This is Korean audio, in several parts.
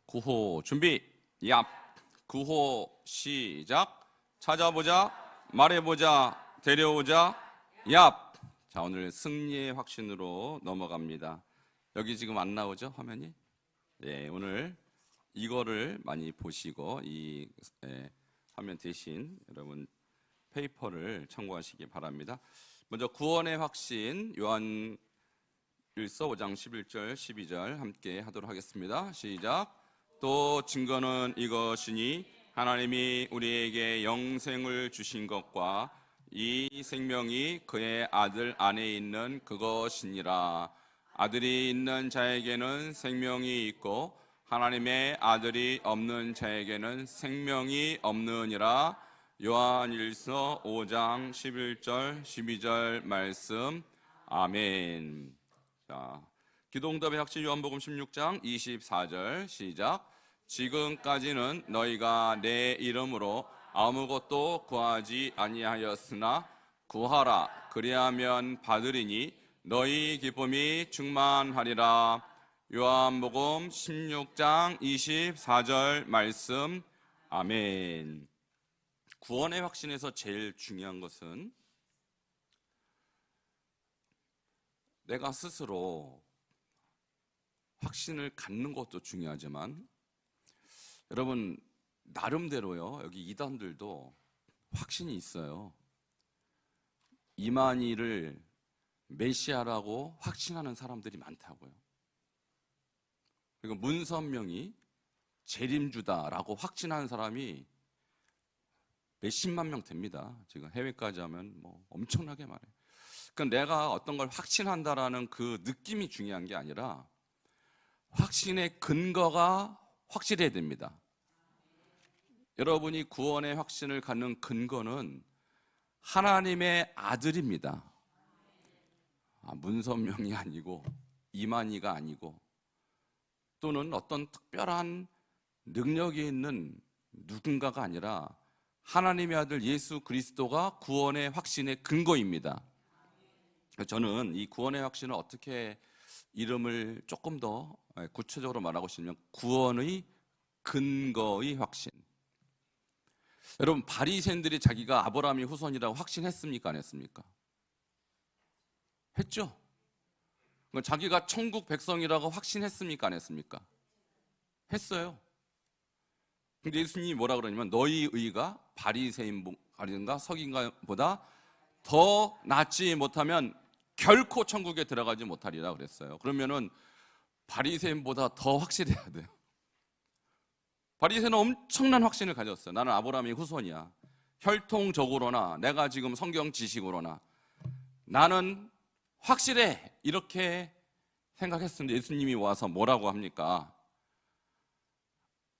구호 준비. 얍. 구호 시작. 찾아보자, 말해보자, 데려오자. 얍. 자, 오늘 승리의 확신으로 넘어갑니다. 여기 지금 안 나오죠, 화면이? 예, 오늘 이거를 많이 보시고 이 화면 대신 여러분 페이퍼를 참고하시기 바랍니다. 먼저 구원의 확신, 요한일서 5장 11절 12절 함께 하도록 하겠습니다. 시작. 또 증거는 이것이니 하나님이 우리에게 영생을 주신 것과 이 생명이 그의 아들 안에 있는 그것이니라. 아들이 있는 자에게는 생명이 있고 하나님의 아들이 없는 자에게는 생명이 없느니라. 요한일서 5장 11절 12절 말씀. 아멘. 자, 기도응답의 확신 요한복음 16장 24절 시작. 지금까지는 너희가 내 이름으로 아무것도 구하지 아니하였으나 구하라 그리하면 받으리니 너희 기쁨이 충만하리라. 요한복음 16장 24절 말씀. 아멘. 구원의 확신에서 제일 중요한 것은 내가 스스로 확신을 갖는 것도 중요하지만 여러분 나름대로요, 여기 이단들도 확신이 있어요. 이만희를 메시아라고 확신하는 사람들이 많다고요. 그리고 문선명이 재림주다라고 확신하는 사람이 몇십만 명 됩니다. 지금 해외까지 하면 뭐 엄청나게 많아요. 그러니까 내가 어떤 걸 확신한다라는 그 느낌이 중요한 게 아니라 확신의 근거가 확실해야 됩니다. 여러분이 구원의 확신을 갖는 근거는 하나님의 아들입니다. 문선명이 아니고 이만희가 아니고 또는 어떤 특별한 능력이 있는 누군가가 아니라 하나님의 아들 예수 그리스도가 구원의 확신의 근거입니다. 저는 이 구원의 확신을 어떻게 이름을 조금 더 구체적으로 말하고 싶으면 구원의 근거의 확신. 여러분 바리새인들이 자기가 아브라함의 후손이라고 확신했습니까? 안 했습니까? 했죠. 자기가 천국 백성이라고 확신했습니까? 안 했습니까? 했어요. 근데 예수님이 뭐라 그러냐면 너희 의가 바리새인과 서기관보다 더 낫지 못하면 결코 천국에 들어가지 못하리라 그랬어요. 그러면은 바리새인보다 더 확실해야 돼요. 바리새인은 엄청난 확신을 가졌어요. 나는 아브라함의 후손이야. 혈통적으로나 내가 지금 성경 지식으로나 나는 확실해. 이렇게 생각했는데 예수님이 와서 뭐라고 합니까?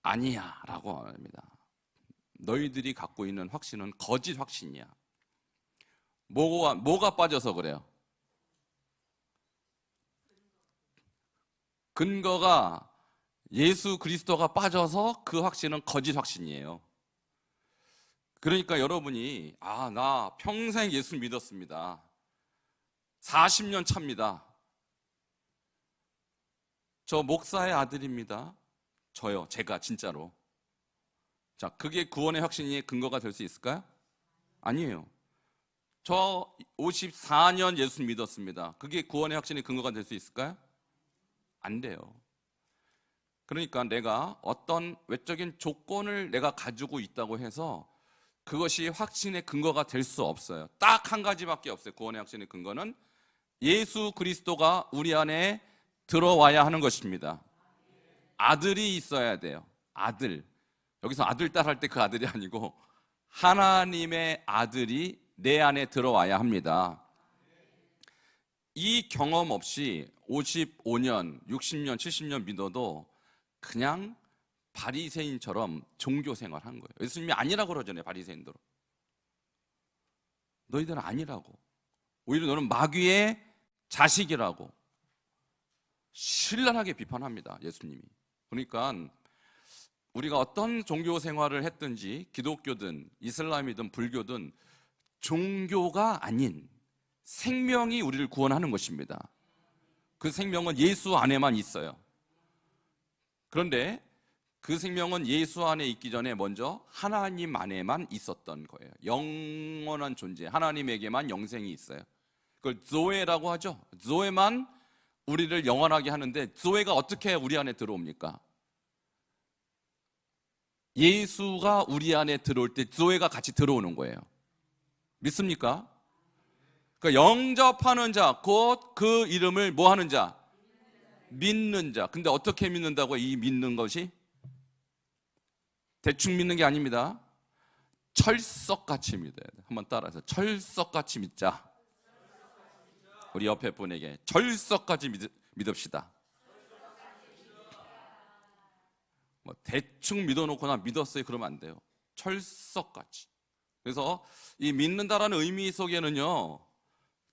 아니야 라고 합니다. 너희들이 갖고 있는 확신은 거짓 확신이야. 뭐가 빠져서 그래요? 근거가 예수 그리스도가 빠져서 그 확신은 거짓 확신이에요. 그러니까 여러분이 나 평생 예수 믿었습니다. 40년 차입니다. 저 목사의 아들입니다. 제가 진짜로. 자, 그게 구원의 확신의 근거가 될 수 있을까요? 아니에요. 저 54년 예수 믿었습니다. 그게 구원의 확신의 근거가 될 수 있을까요? 안 돼요. 그러니까 내가 어떤 외적인 조건을 내가 가지고 있다고 해서 그것이 확신의 근거가 될 수 없어요. 딱 한 가지밖에 없어요. 구원의 확신의 근거는 예수 그리스도가 우리 안에 들어와야 하는 것입니다. 아들이 있어야 돼요. 아들. 여기서 아들 딸 할 때 그 아들이 아니고 하나님의 아들이 내 안에 들어와야 합니다. 이 경험 없이 55년, 60년, 70년 믿어도 그냥 바리새인처럼 종교 생활한 거예요. 예수님이 아니라고 그러잖아요. 바리새인들은. 너희들은 아니라고. 오히려 너는 마귀의 자식이라고 신랄하게 비판합니다. 예수님이. 그러니까 우리가 어떤 종교 생활을 했든지 기독교든 이슬람이든 불교든 종교가 아닌 생명이 우리를 구원하는 것입니다. 그 생명은 예수 안에만 있어요. 그런데 그 생명은 예수 안에 있기 전에 먼저 하나님 안에만 있었던 거예요. 영원한 존재, 하나님에게만 영생이 있어요. 그걸 조에라고 하죠. 조에만 우리를 영원하게 하는데, 조에가 어떻게 우리 안에 들어옵니까? 예수가 우리 안에 들어올 때 조에가 같이 들어오는 거예요. 믿습니까? 그러니까 영접하는 자, 곧 그 이름을 뭐 하는 자? 믿는 자. 근데 어떻게 믿는다고? 이 믿는 것이 대충 믿는 게 아닙니다. 철석같이 믿어야 돼. 한번 따라해서 철석같이 믿자. 우리 옆에 분에게 철석같이 믿읍시다. 뭐 대충 믿어놓고 나 믿었어요 그러면 안 돼요. 철석같이. 그래서 이 믿는다라는 의미 속에는요,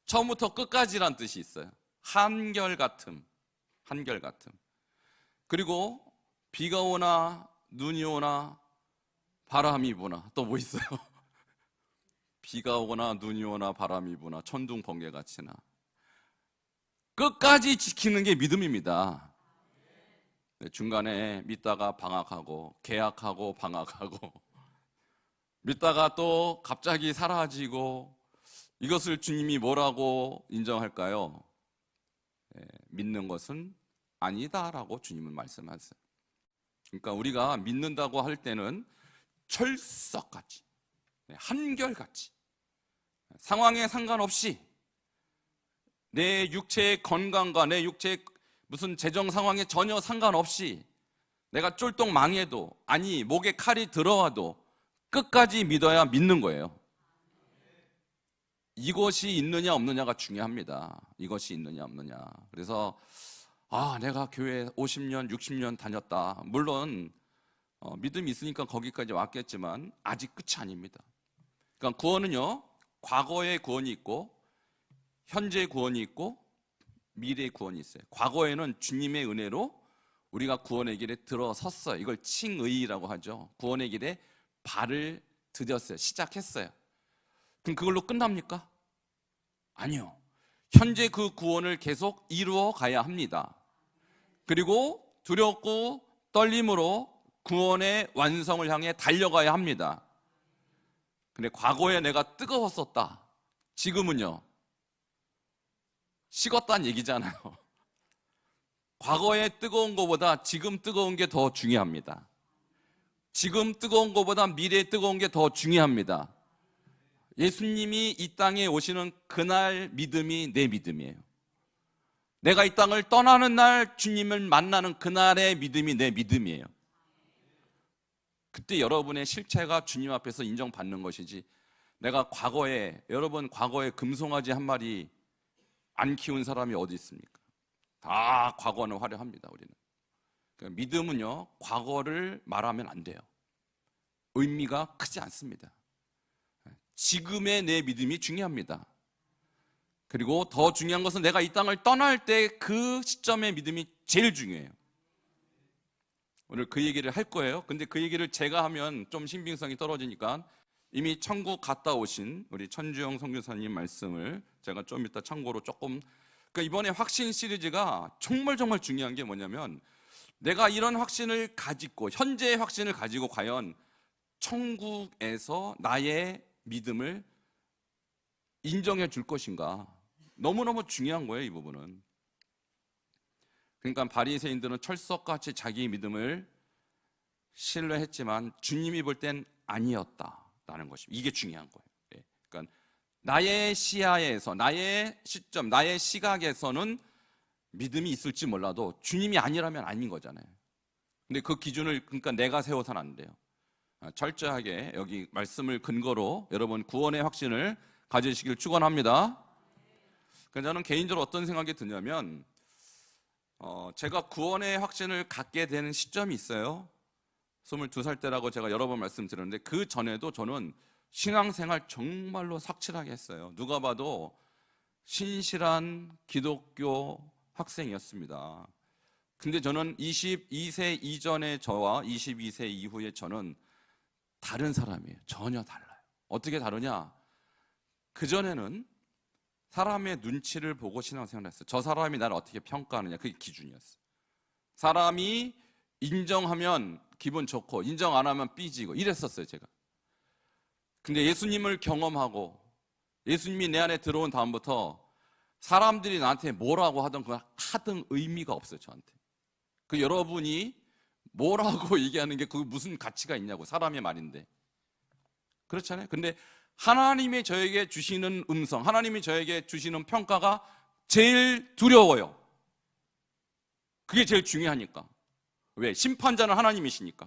처음부터 끝까지란 뜻이 있어요. 한결같음, 한결같음. 그리고 비가 오나 눈이 오나 바람이 부나, 또 뭐 있어요? 비가 오거나 눈이 오나 바람이 부나 천둥 번개 같이나 끝까지 지키는 게 믿음입니다. 중간에 믿다가 방학하고 계약하고 방학하고 믿다가 또 갑자기 사라지고, 이것을 주님이 뭐라고 인정할까요? 믿는 것은 아니다라고 주님은 말씀하세요. 그러니까 우리가 믿는다고 할 때는 철석같이, 한결같이, 상황에 상관없이, 내 육체의 건강과 내 육체의 무슨 재정 상황에 전혀 상관없이, 내가 쫄딱 망해도, 아니 목에 칼이 들어와도 끝까지 믿어야 믿는 거예요. 이것이 있느냐 없느냐가 중요합니다. 이것이 있느냐 없느냐. 그래서 내가 교회 50년 60년 다녔다, 물론 믿음이 있으니까 거기까지 왔겠지만 아직 끝이 아닙니다. 그러니까 구원은요, 과거의 구원이 있고 현재의 구원이 있고 미래의 구원이 있어요. 과거에는 주님의 은혜로 우리가 구원의 길에 들어섰어요. 이걸 칭의라고 하죠. 구원의 길에 발을 디뎠어요. 시작했어요. 그럼 그걸로 끝납니까? 아니요. 현재 그 구원을 계속 이루어 가야 합니다. 그리고 두렵고 떨림으로 구원의 완성을 향해 달려가야 합니다. 근데 과거에 내가 뜨거웠었다, 지금은요 식었다는 얘기잖아요. 과거에 뜨거운 것보다 지금 뜨거운 게 더 중요합니다. 지금 뜨거운 것보다 미래에 뜨거운 게 더 중요합니다. 예수님이 이 땅에 오시는 그날 믿음이 내 믿음이에요. 내가 이 땅을 떠나는 날 주님을 만나는 그날의 믿음이 내 믿음이에요. 그때 여러분의 실체가 주님 앞에서 인정받는 것이지, 내가 과거에, 여러분 과거에 금송아지 한 마리 안 키운 사람이 어디 있습니까? 다 과거는 화려합니다. 우리는. 그러니까 믿음은요, 과거를 말하면 안 돼요. 의미가 크지 않습니다. 지금의 내 믿음이 중요합니다. 그리고 더 중요한 것은 내가 이 땅을 떠날 때 그 시점의 믿음이 제일 중요해요. 오늘 그 얘기를 할 거예요. 근데 그 얘기를 제가 하면 좀 신빙성이 떨어지니까 이미 천국 갔다 오신 우리 천주영 선교사님 말씀을 제가 좀 이따 참고로 조금, 그러니까 이번에 확신 시리즈가 정말 중요한 게 뭐냐면, 내가 이런 확신을 가지고, 현재의 확신을 가지고 과연 천국에서 나의 믿음을 인정해 줄 것인가, 너무너무 중요한 거예요, 이 부분은. 그러니까 바리새인들은 철석같이 자기 믿음을 신뢰했지만 주님이 볼 땐 아니었다라는 것입니다. 이게 중요한 거예요. 그러니까 나의 시야에서, 나의 시점, 나의 시각에서는 믿음이 있을지 몰라도 주님이 아니라면 아닌 거잖아요. 근데 그 기준을 그러니까 내가 세워서는 안 돼요. 철저하게 여기 말씀을 근거로 여러분 구원의 확신을 가지시길 축원합니다. 그래서 저는 개인적으로 어떤 생각이 드냐면, 제가 구원의 확신을 갖게 되는 시점이 있어요. 22살 때라고 제가 여러 번 말씀드렸는데, 그 전에도 저는 신앙생활 정말로 sắc칠하게 했어요. 누가 봐도 신실한 기독교 학생이었습니다. 근데 저는 22세 이전의 저와 22세 이후의 저는 다른 사람이에요. 전혀 달라요. 어떻게 다르냐? 그전에는 사람의 눈치를 보고 신앙생활을 했어요. 저 사람이 나를 어떻게 평가하느냐, 그게 기준이었어요. 사람이 인정하면 기분 좋고 인정 안 하면 삐지고 이랬었어요, 제가. 근데 예수님을 경험하고 예수님이 내 안에 들어온 다음부터 사람들이 나한테 뭐라고 하던 그 하등 의미가 없어요, 저한테. 그 여러분이 뭐라고 얘기하는 게 그 무슨 가치가 있냐고, 사람의 말인데. 그렇잖아요. 근데 하나님이 저에게 주시는 음성, 하나님이 저에게 주시는 평가가 제일 두려워요. 그게 제일 중요하니까. 왜? 심판자는 하나님이시니까.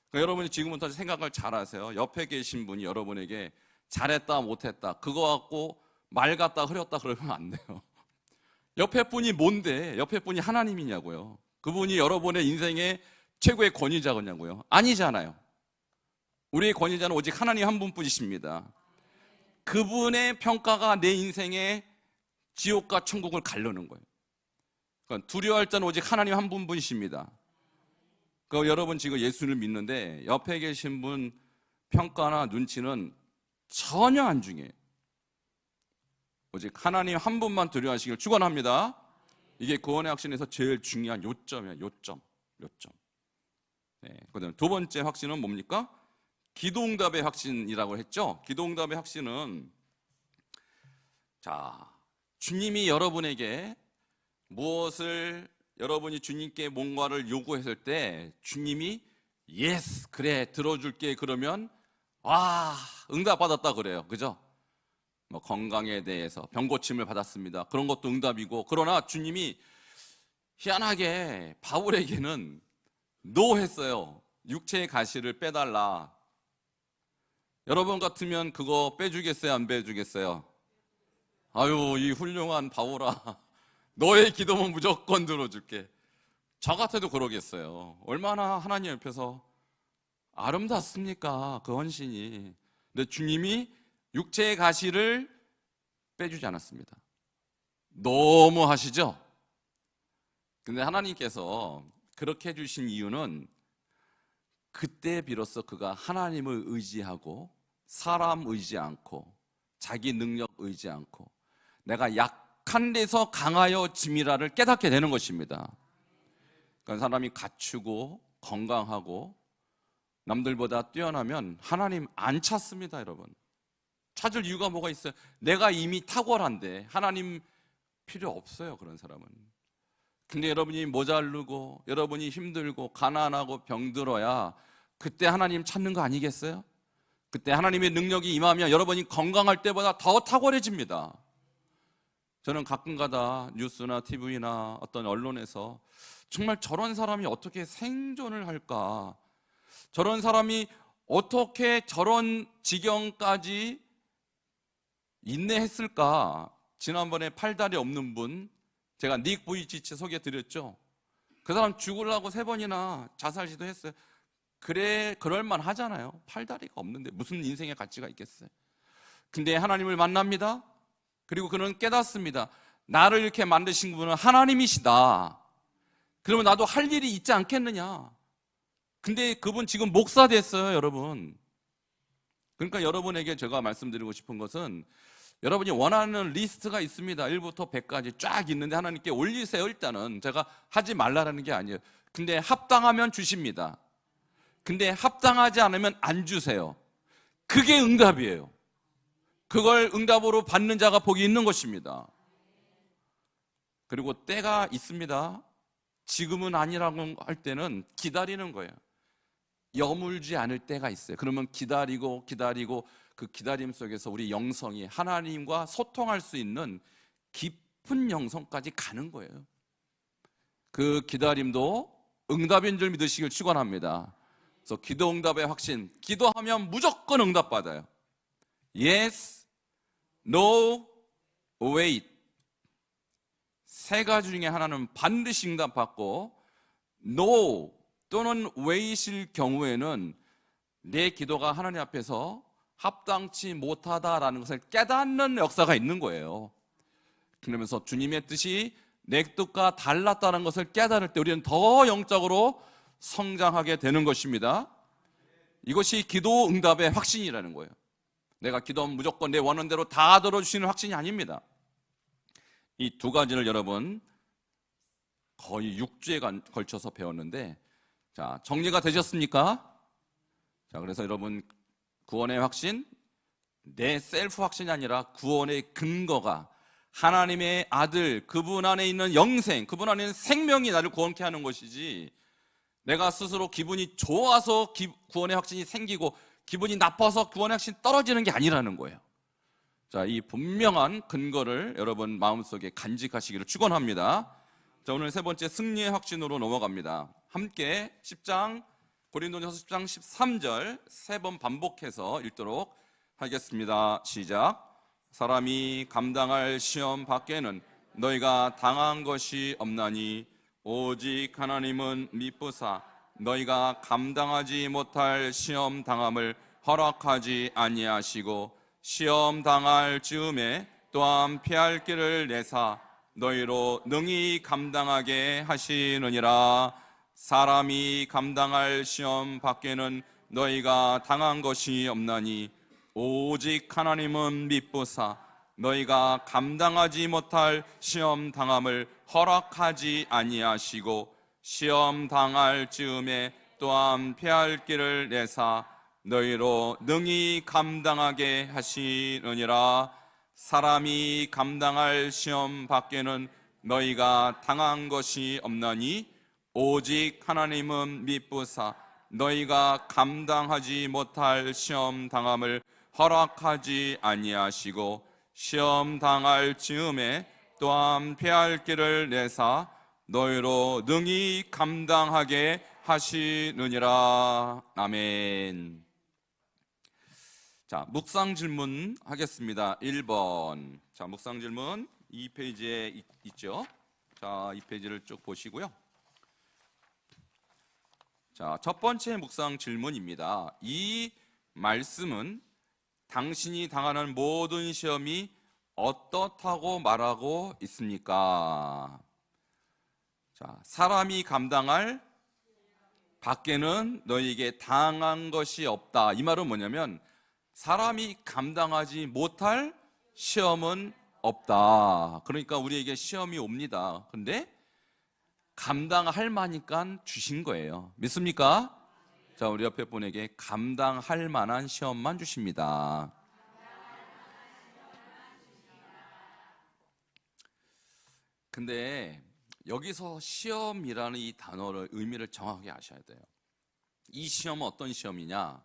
그러니까 여러분이 지금부터 생각을 잘 하세요. 옆에 계신 분이 여러분에게 잘했다 못했다 그거 갖고 말 같다 흐렸다 그러면 안 돼요. 옆에 분이 뭔데? 옆에 분이 하나님이냐고요. 그분이 여러분의 인생의 최고의 권위자냐고요. 아니잖아요. 우리의 권위자는 오직 하나님 한 분뿐이십니다. 그분의 평가가 내 인생의 지옥과 천국을 가르는 거예요. 그러니까 두려워할 자는 오직 하나님 한 분뿐이십니다. 그 여러분 지금 예수를 믿는데 옆에 계신 분 평가나 눈치는 전혀 안 중요해요. 오직 하나님 한 분만 두려워하시길 축원합니다. 이게 구원의 확신에서 제일 중요한 요점이에요. 요점. 네, 그다음에 두 번째 확신은 뭡니까? 기도응답의 확신이라고 했죠. 기도응답의 확신은 자, 주님이 여러분에게 무엇을 여러분이 주님께 뭔가를 요구했을 때 주님이 예스 그래 들어줄게 그러면 와 응답받았다 그래요. 그죠? 뭐 건강에 대해서 병 고침을 받았습니다. 그런 것도 응답이고, 그러나 주님이 희한하게 바울에게는 노 했어요. 육체의 가시를 빼달라. 여러분 같으면 그거 빼주겠어요? 안 빼주겠어요? 아유 이 훌륭한 바울아, 너의 기도면 무조건 들어줄게. 저 같아도 그러겠어요. 얼마나 하나님 옆에서 아름답습니까? 그 헌신이. 근데 주님이 육체의 가시를 빼주지 않았습니다. 너무 하시죠? 근데 하나님께서 그렇게 해주신 이유는 그때 비로소 그가 하나님을 의지하고 사람 의지 않고 자기 능력 의지 않고 내가 약한 데서 강하여짐이라를 깨닫게 되는 것입니다. 그러니까 사람이 갖추고 건강하고 남들보다 뛰어나면 하나님 안 찾습니다, 여러분. 찾을 이유가 뭐가 있어요? 내가 이미 탁월한데 하나님 필요 없어요, 그런 사람은. 근데 여러분이 모자르고 여러분이 힘들고 가난하고 병들어야 그때 하나님 찾는 거 아니겠어요? 그때 하나님의 능력이 임하면 여러분이 건강할 때보다 더 탁월해집니다. 저는 가끔가다 뉴스나 TV나 어떤 언론에서 정말 저런 사람이 어떻게 생존을 할까? 저런 사람이 어떻게 저런 지경까지 인내했을까? 지난번에 팔다리 없는 분 제가 닉 부이치치 소개해드렸죠. 그 사람 죽으려고 3번이나 자살 시도했어요. 그래 그럴만 하잖아요. 팔다리가 없는데 무슨 인생의 가치가 있겠어요. 근데 하나님을 만납니다. 그리고 그는 깨닫습니다. 나를 이렇게 만드신 분은 하나님이시다. 그러면 나도 할 일이 있지 않겠느냐. 근데 그분 지금 목사 됐어요, 여러분. 그러니까 여러분에게 제가 말씀드리고 싶은 것은 여러분이 원하는 리스트가 있습니다. 1부터 100까지 쫙 있는데 하나님께 올리세요. 일단은 제가 하지 말라는 게 아니에요. 근데 합당하면 주십니다. 근데 합당하지 않으면 안 주세요. 그게 응답이에요. 그걸 응답으로 받는 자가 복이 있는 것입니다. 그리고 때가 있습니다. 지금은 아니라고 할 때는 기다리는 거예요. 여물지 않을 때가 있어요. 그러면 기다리고 그 기다림 속에서 우리 영성이 하나님과 소통할 수 있는 깊은 영성까지 가는 거예요. 그 기다림도 응답인 줄 믿으시길 축원합니다. 그래서 기도 응답의 확신, 기도하면 무조건 응답받아요. Yes, No, Wait. 3가지 중에 하나는 반드시 응답받고 No 또는 Wait일 경우에는 내 기도가 하나님 앞에서 합당치 못하다라는 것을 깨닫는 역사가 있는 거예요. 그러면서 주님의 뜻이 내 뜻과 달랐다는 것을 깨달을 때 우리는 더 영적으로 성장하게 되는 것입니다. 이것이 기도 응답의 확신이라는 거예요. 내가 기도하면 무조건 내 원하는 대로 다 들어주시는 확신이 아닙니다. 이 2가지를 여러분 거의 6주에 걸쳐서 배웠는데 자, 정리가 되셨습니까? 자, 그래서 여러분, 구원의 확신, 내 셀프 확신이 아니라 구원의 근거가 하나님의 아들, 그분 안에 있는 영생, 그분 안에 있는 생명이 나를 구원케 하는 것이지, 내가 스스로 기분이 좋아서 구원의 확신이 생기고 기분이 나빠서 구원의 확신이 떨어지는 게 아니라는 거예요. 자, 이 분명한 근거를 여러분 마음속에 간직하시기를 축원합니다. 자, 오늘 세 번째 승리의 확신으로 넘어갑니다. 함께 10장 고린도전서 10장 13절 세 번 반복해서 읽도록 하겠습니다. 시작. 사람이 감당할 시험 밖에는 너희가 당한 것이 없나니 오직 하나님은 미쁘사 너희가 감당하지 못할 시험 당함을 허락하지 아니하시고 시험 당할 즈음에 또한 피할 길을 내사 너희로 능히 감당하게 하시느니라. 사람이 감당할 시험 밖에는 너희가 당한 것이 없나니 오직 하나님은 미쁘사 너희가 감당하지 못할 시험 당함을 허락하지 아니하시고 시험 당할 즈음에 또한 피할 길을 내사 너희로 능히 감당하게 하시느니라. 사람이 감당할 시험 밖에는 너희가 당한 것이 없나니 오직 하나님은 미쁘사 너희가 감당하지 못할 시험 당함을 허락하지 아니하시고 시험 당할 즈음에 또한 피할 길을 내사 너희로 능히 감당하게 하시느니라. 아멘. 자, 묵상 질문 하겠습니다. 1번. 자, 묵상 질문 2페이지에 있죠. 자, 2페이지를 쭉 보시고요. 자, 첫 번째 묵상 질문입니다. 이 말씀은 당신이 당하는 모든 시험이 어떻다고 말하고 있습니까? 자, 사람이 감당할 밖에는 너희에게 당한 것이 없다. 이 말은 뭐냐면 사람이 감당하지 못할 시험은 없다. 그러니까 우리에게 시험이 옵니다. 근데 감당할 만하니까 주신 거예요. 믿습니까? 자, 우리 옆에 분에게 감당할 만한 시험만 주십니다. 근데 여기서 시험이라는 이 단어를 의미를 정확하게 아셔야 돼요. 이 시험은 어떤 시험이냐?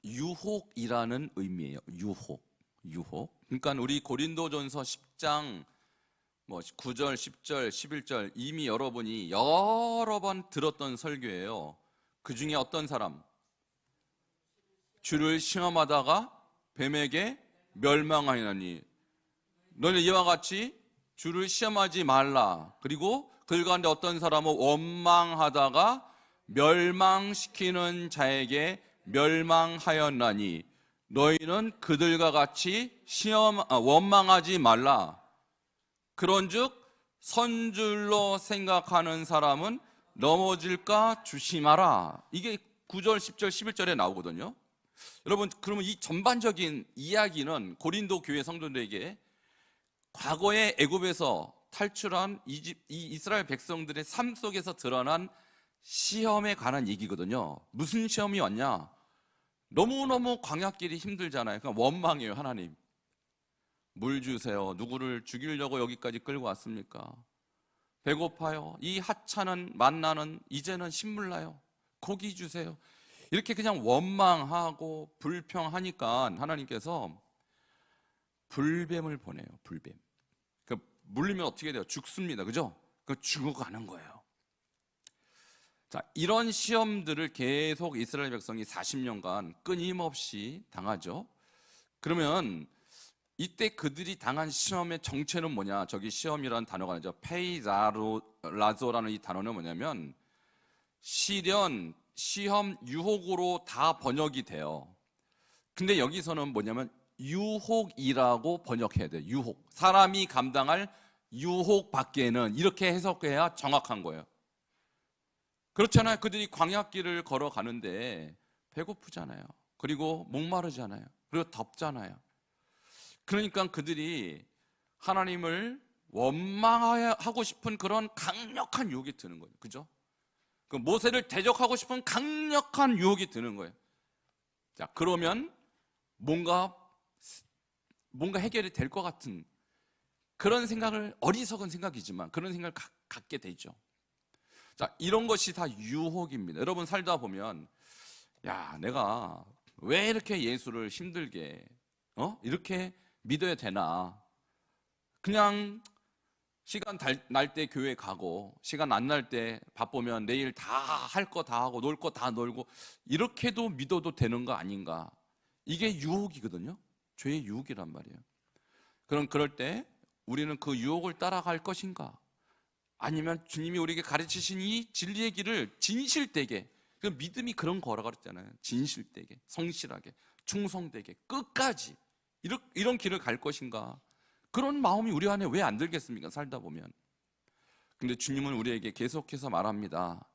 유혹이라는 의미예요. 유혹. 그러니까 우리 고린도전서 10장 9절, 10절, 11절 이미 여러분이 여러 번 들었던 설교예요. 그 중에 어떤 사람? 주를 시험하다가 뱀에게 멸망하였나니 너는 이와 같이 주를 시험하지 말라. 그리고 그들 가운데 어떤 사람은 원망하다가 멸망시키는 자에게 멸망하였나니 너희는 그들과 같이 원망하지 말라. 그런즉 선줄로 생각하는 사람은 넘어질까 조심하라. 이게 9절, 10절, 11절에 나오거든요. 여러분, 그러면 이 전반적인 이야기는 고린도 교회 성도들에게 과거에 애굽에서 탈출한 이 이스라엘 백성들의 삶 속에서 드러난 시험에 관한 얘기거든요. 무슨 시험이 왔냐? 너무너무 광야길이 힘들잖아요. 그러니까 원망해요. 하나님, 물 주세요. 누구를 죽이려고 여기까지 끌고 왔습니까? 배고파요. 이 하찮은 만나는 이제는 신물나요. 고기 주세요. 이렇게 그냥 원망하고 불평하니까 하나님께서 불뱀을 보내요. 불뱀. 그러니까 물리면 어떻게 돼요? 죽습니다. 그죠? 그 죽어가는 거예요. 자, 이런 시험들을 계속 이스라엘 백성이 40년간 끊임없이 당하죠. 그러면 이때 그들이 당한 시험의 정체는 뭐냐? 저기 시험이라는 단어가 나죠. 페이라조라는 이 단어는 뭐냐면 시련, 시험, 유혹으로 다 번역이 돼요. 근데 여기서는 뭐냐면 유혹이라고 번역해야 돼요. 유혹. 사람이 감당할 유혹 밖에는 이렇게 해석해야 정확한 거예요. 그렇잖아요. 그들이 광야길을 걸어가는데 배고프잖아요. 그리고 목마르잖아요. 그리고 덥잖아요. 그러니까 그들이 하나님을 원망하고 싶은 그런 강력한 유혹이 드는 거예요. 그죠? 그 모세를 대적하고 싶은 강력한 유혹이 드는 거예요. 자, 그러면 뭔가 해결이 될 것 같은 그런 생각을, 어리석은 생각이지만 그런 생각을 갖게 되죠. 자, 이런 것이 다 유혹입니다. 여러분 살다 보면, 야, 내가 왜 이렇게 예수를 힘들게 이렇게 믿어야 되나? 그냥 시간 날 때 교회 가고, 시간 안 날 때 바쁘면 내일 다 할 거 다 하고 놀 거 다 놀고, 이렇게도 믿어도 되는 거 아닌가? 이게 유혹이거든요. 죄의 유혹이란 말이에요. 그럼 그럴 때 우리는 그 유혹을 따라갈 것인가? 아니면 주님이 우리에게 가르치신 이 진리의 길을 진실되게, 그 믿음이 그런 거라고 그랬잖아요. 진실되게, 성실하게, 충성되게, 끝까지 이런 길을 갈 것인가? 그런 마음이 우리 안에 왜 안 들겠습니까? 살다 보면. 근데 주님은 우리에게 계속해서 말합니다.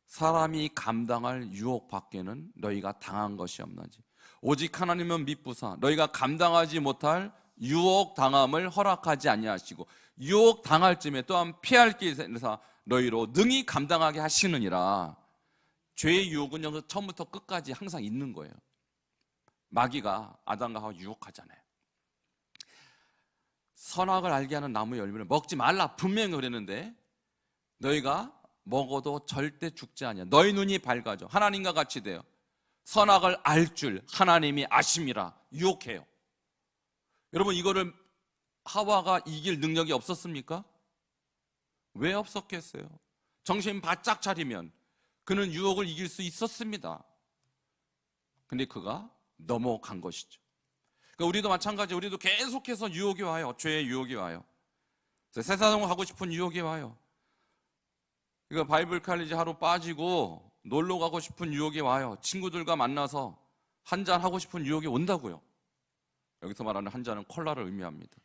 사람이 감당할 유혹 밖에는 너희가 당한 것이 없나지. 오직 하나님은 미쁘사 너희가 감당하지 못할 유혹 당함을 허락하지 아니하시고, 유혹 당할 쯤에 또한 피할 길에서 너희로 능히 감당하게 하시느니라. 죄의 유혹은 처음부터 끝까지 항상 있는 거예요. 마귀가 아담과 하와 유혹하잖아요. 선악을 알게 하는 나무 열매를 먹지 말라 분명히 그랬는데, 너희가 먹어도 절대 죽지 아니야. 너희 눈이 밝아져 하나님과 같이 돼요. 선악을 알 줄 하나님이 아심이라 유혹해요. 여러분, 이거를 하와가 이길 능력이 없었습니까? 왜 없었겠어요? 정신 바짝 차리면 그는 유혹을 이길 수 있었습니다. 근데 그가 넘어간 것이죠. 그러니까 우리도 마찬가지, 우리도 계속해서 유혹이 와요. 죄의 유혹이 와요. 세상을 하고 싶은 유혹이 와요. 그러니까 바이블 칼리지 하루 빠지고 놀러 가고 싶은 유혹이 와요. 친구들과 만나서 한잔 하고 싶은 유혹이 온다고요. 여기서 말하는 한잔은 콜라를 의미합니다.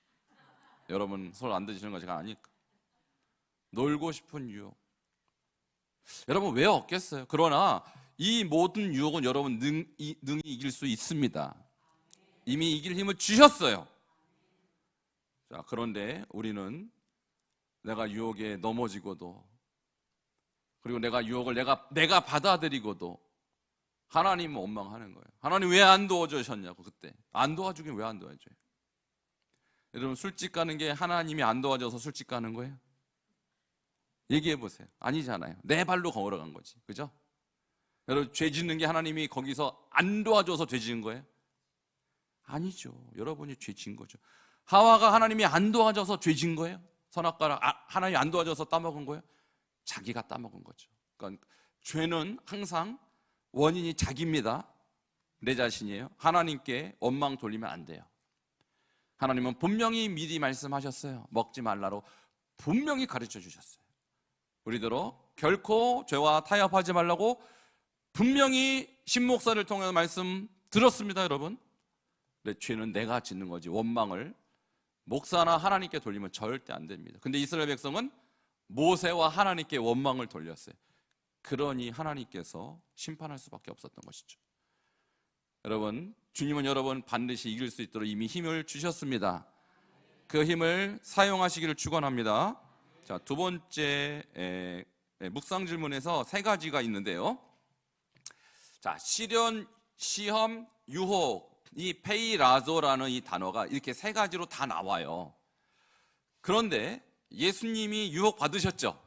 여러분 술 안 드시는 거 제가 아니까. 놀고 싶은 유혹. 여러분 왜 없겠어요? 그러나 이 모든 유혹은 여러분 능히 이길 수 있습니다. 이미 이길 힘을 주셨어요. 자, 그런데 우리는 내가 유혹에 넘어지고도, 그리고 내가 유혹을 내가 받아들이고도 하나님은 원망하는 거예요. 하나님 왜 안 도와주셨냐고. 그때 안 도와주긴 왜 안 도와줘요? 여러분 술집 가는 게 하나님이 안 도와줘서 술집 가는 거예요? 얘기해 보세요. 아니잖아요. 내 발로 걸어간 거지, 그죠? 여러분 죄 짓는 게 하나님이 거기서 안 도와줘서 죄 짓는 거예요? 아니죠. 여러분이 죄 지은 거죠. 하와가 하나님이 안 도와줘서 죄 지은 거예요? 선악과를 하나님이 안 도와줘서 따먹은 거예요? 자기가 따먹은 거죠. 그러니까 죄는 항상 원인이 자기입니다. 내 자신이에요. 하나님께 원망 돌리면 안 돼요. 하나님은 분명히 미리 말씀하셨어요. 먹지 말라로 분명히 가르쳐 주셨어요. 우리더러 결코 죄와 타협하지 말라고 분명히 신목사를 통해서 말씀 들었습니다, 여러분. 근데 죄는 내가 짓는 거지, 원망을 목사나 하나님께 돌리면 절대 안 됩니다. 근데 이스라엘 백성은 모세와 하나님께 원망을 돌렸어요. 그러니 하나님께서 심판할 수밖에 없었던 것이죠. 여러분, 주님은 여러분 반드시 이길 수 있도록 이미 힘을 주셨습니다. 그 힘을 사용하시기를 축원합니다. 자, 두 번째 묵상 질문에서 세 가지가 있는데요. 자, 시련, 시험, 유혹, 이 페이라조라는 이 단어가 이렇게 세 가지로 다 나와요. 그런데 예수님이 유혹 받으셨죠?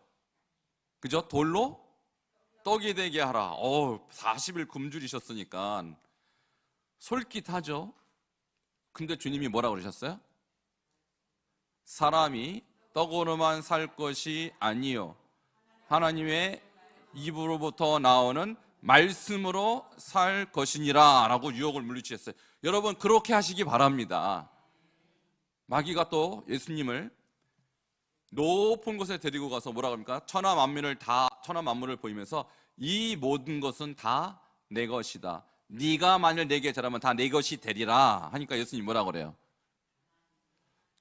그죠? 돌로 떡이 되게 하라. 40일 굶주리셨으니까 솔깃하죠? 근데 주님이 뭐라고 그러셨어요? 사람이 떡으로만 살 것이 아니요 하나님의 입으로부터 나오는 말씀으로 살 것이니라 라고 유혹을 물리치셨어요. 여러분 그렇게 하시기 바랍니다. 마귀가 또 예수님을 높은 곳에 데리고 가서 뭐라고 합니까? 천하 만물을 보이면서 이 모든 것은 다 내 것이다. 네가 만일 내게 잘하면 다 내 것이 되리라 하니까 예수님 뭐라고 그래요?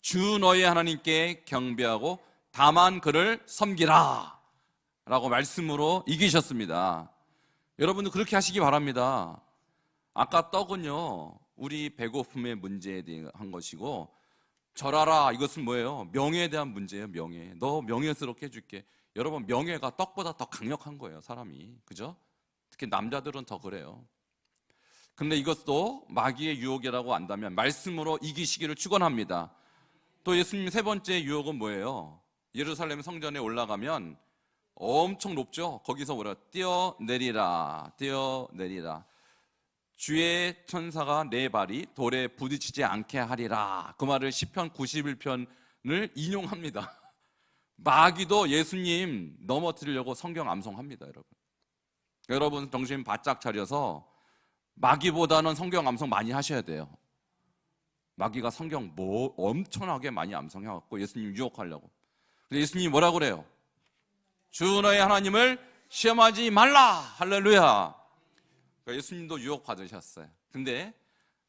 주 너의 하나님께 경배하고 다만 그를 섬기라 라고 말씀으로 이기셨습니다. 여러분도 그렇게 하시기 바랍니다. 아까 떡은요 우리 배고픔의 문제에 대한 것이고, 절하라. 이것은 뭐예요? 명예에 대한 문제예요. 명예. 너 명예스럽게 해줄게. 여러분, 명예가 떡보다 더 강력한 거예요, 사람이. 그죠? 특히 남자들은 더 그래요. 근데 이것도 마귀의 유혹이라고 안다면 말씀으로 이기시기를 축원합니다. 또 예수님 세 번째 유혹은 뭐예요? 예루살렘 성전에 올라가면 엄청 높죠? 거기서 뭐라? 뛰어내리라, 뛰어내리라. 주의 천사가 내 발이 돌에 부딪히지 않게 하리라. 그 말을 시편 91편을 인용합니다. 마귀도 예수님 넘어뜨리려고 성경 암송합니다, 여러분. 여러분 정신 바짝 차려서 마귀보다는 성경 암송 많이 하셔야 돼요. 마귀가 성경 엄청나게 많이 암송해갖고 예수님 유혹하려고. 근데 예수님이 뭐라고 그래요? 주 너의 하나님을 시험하지 말라. 할렐루야. 그러니까 예수님도 유혹받으셨어요. 근데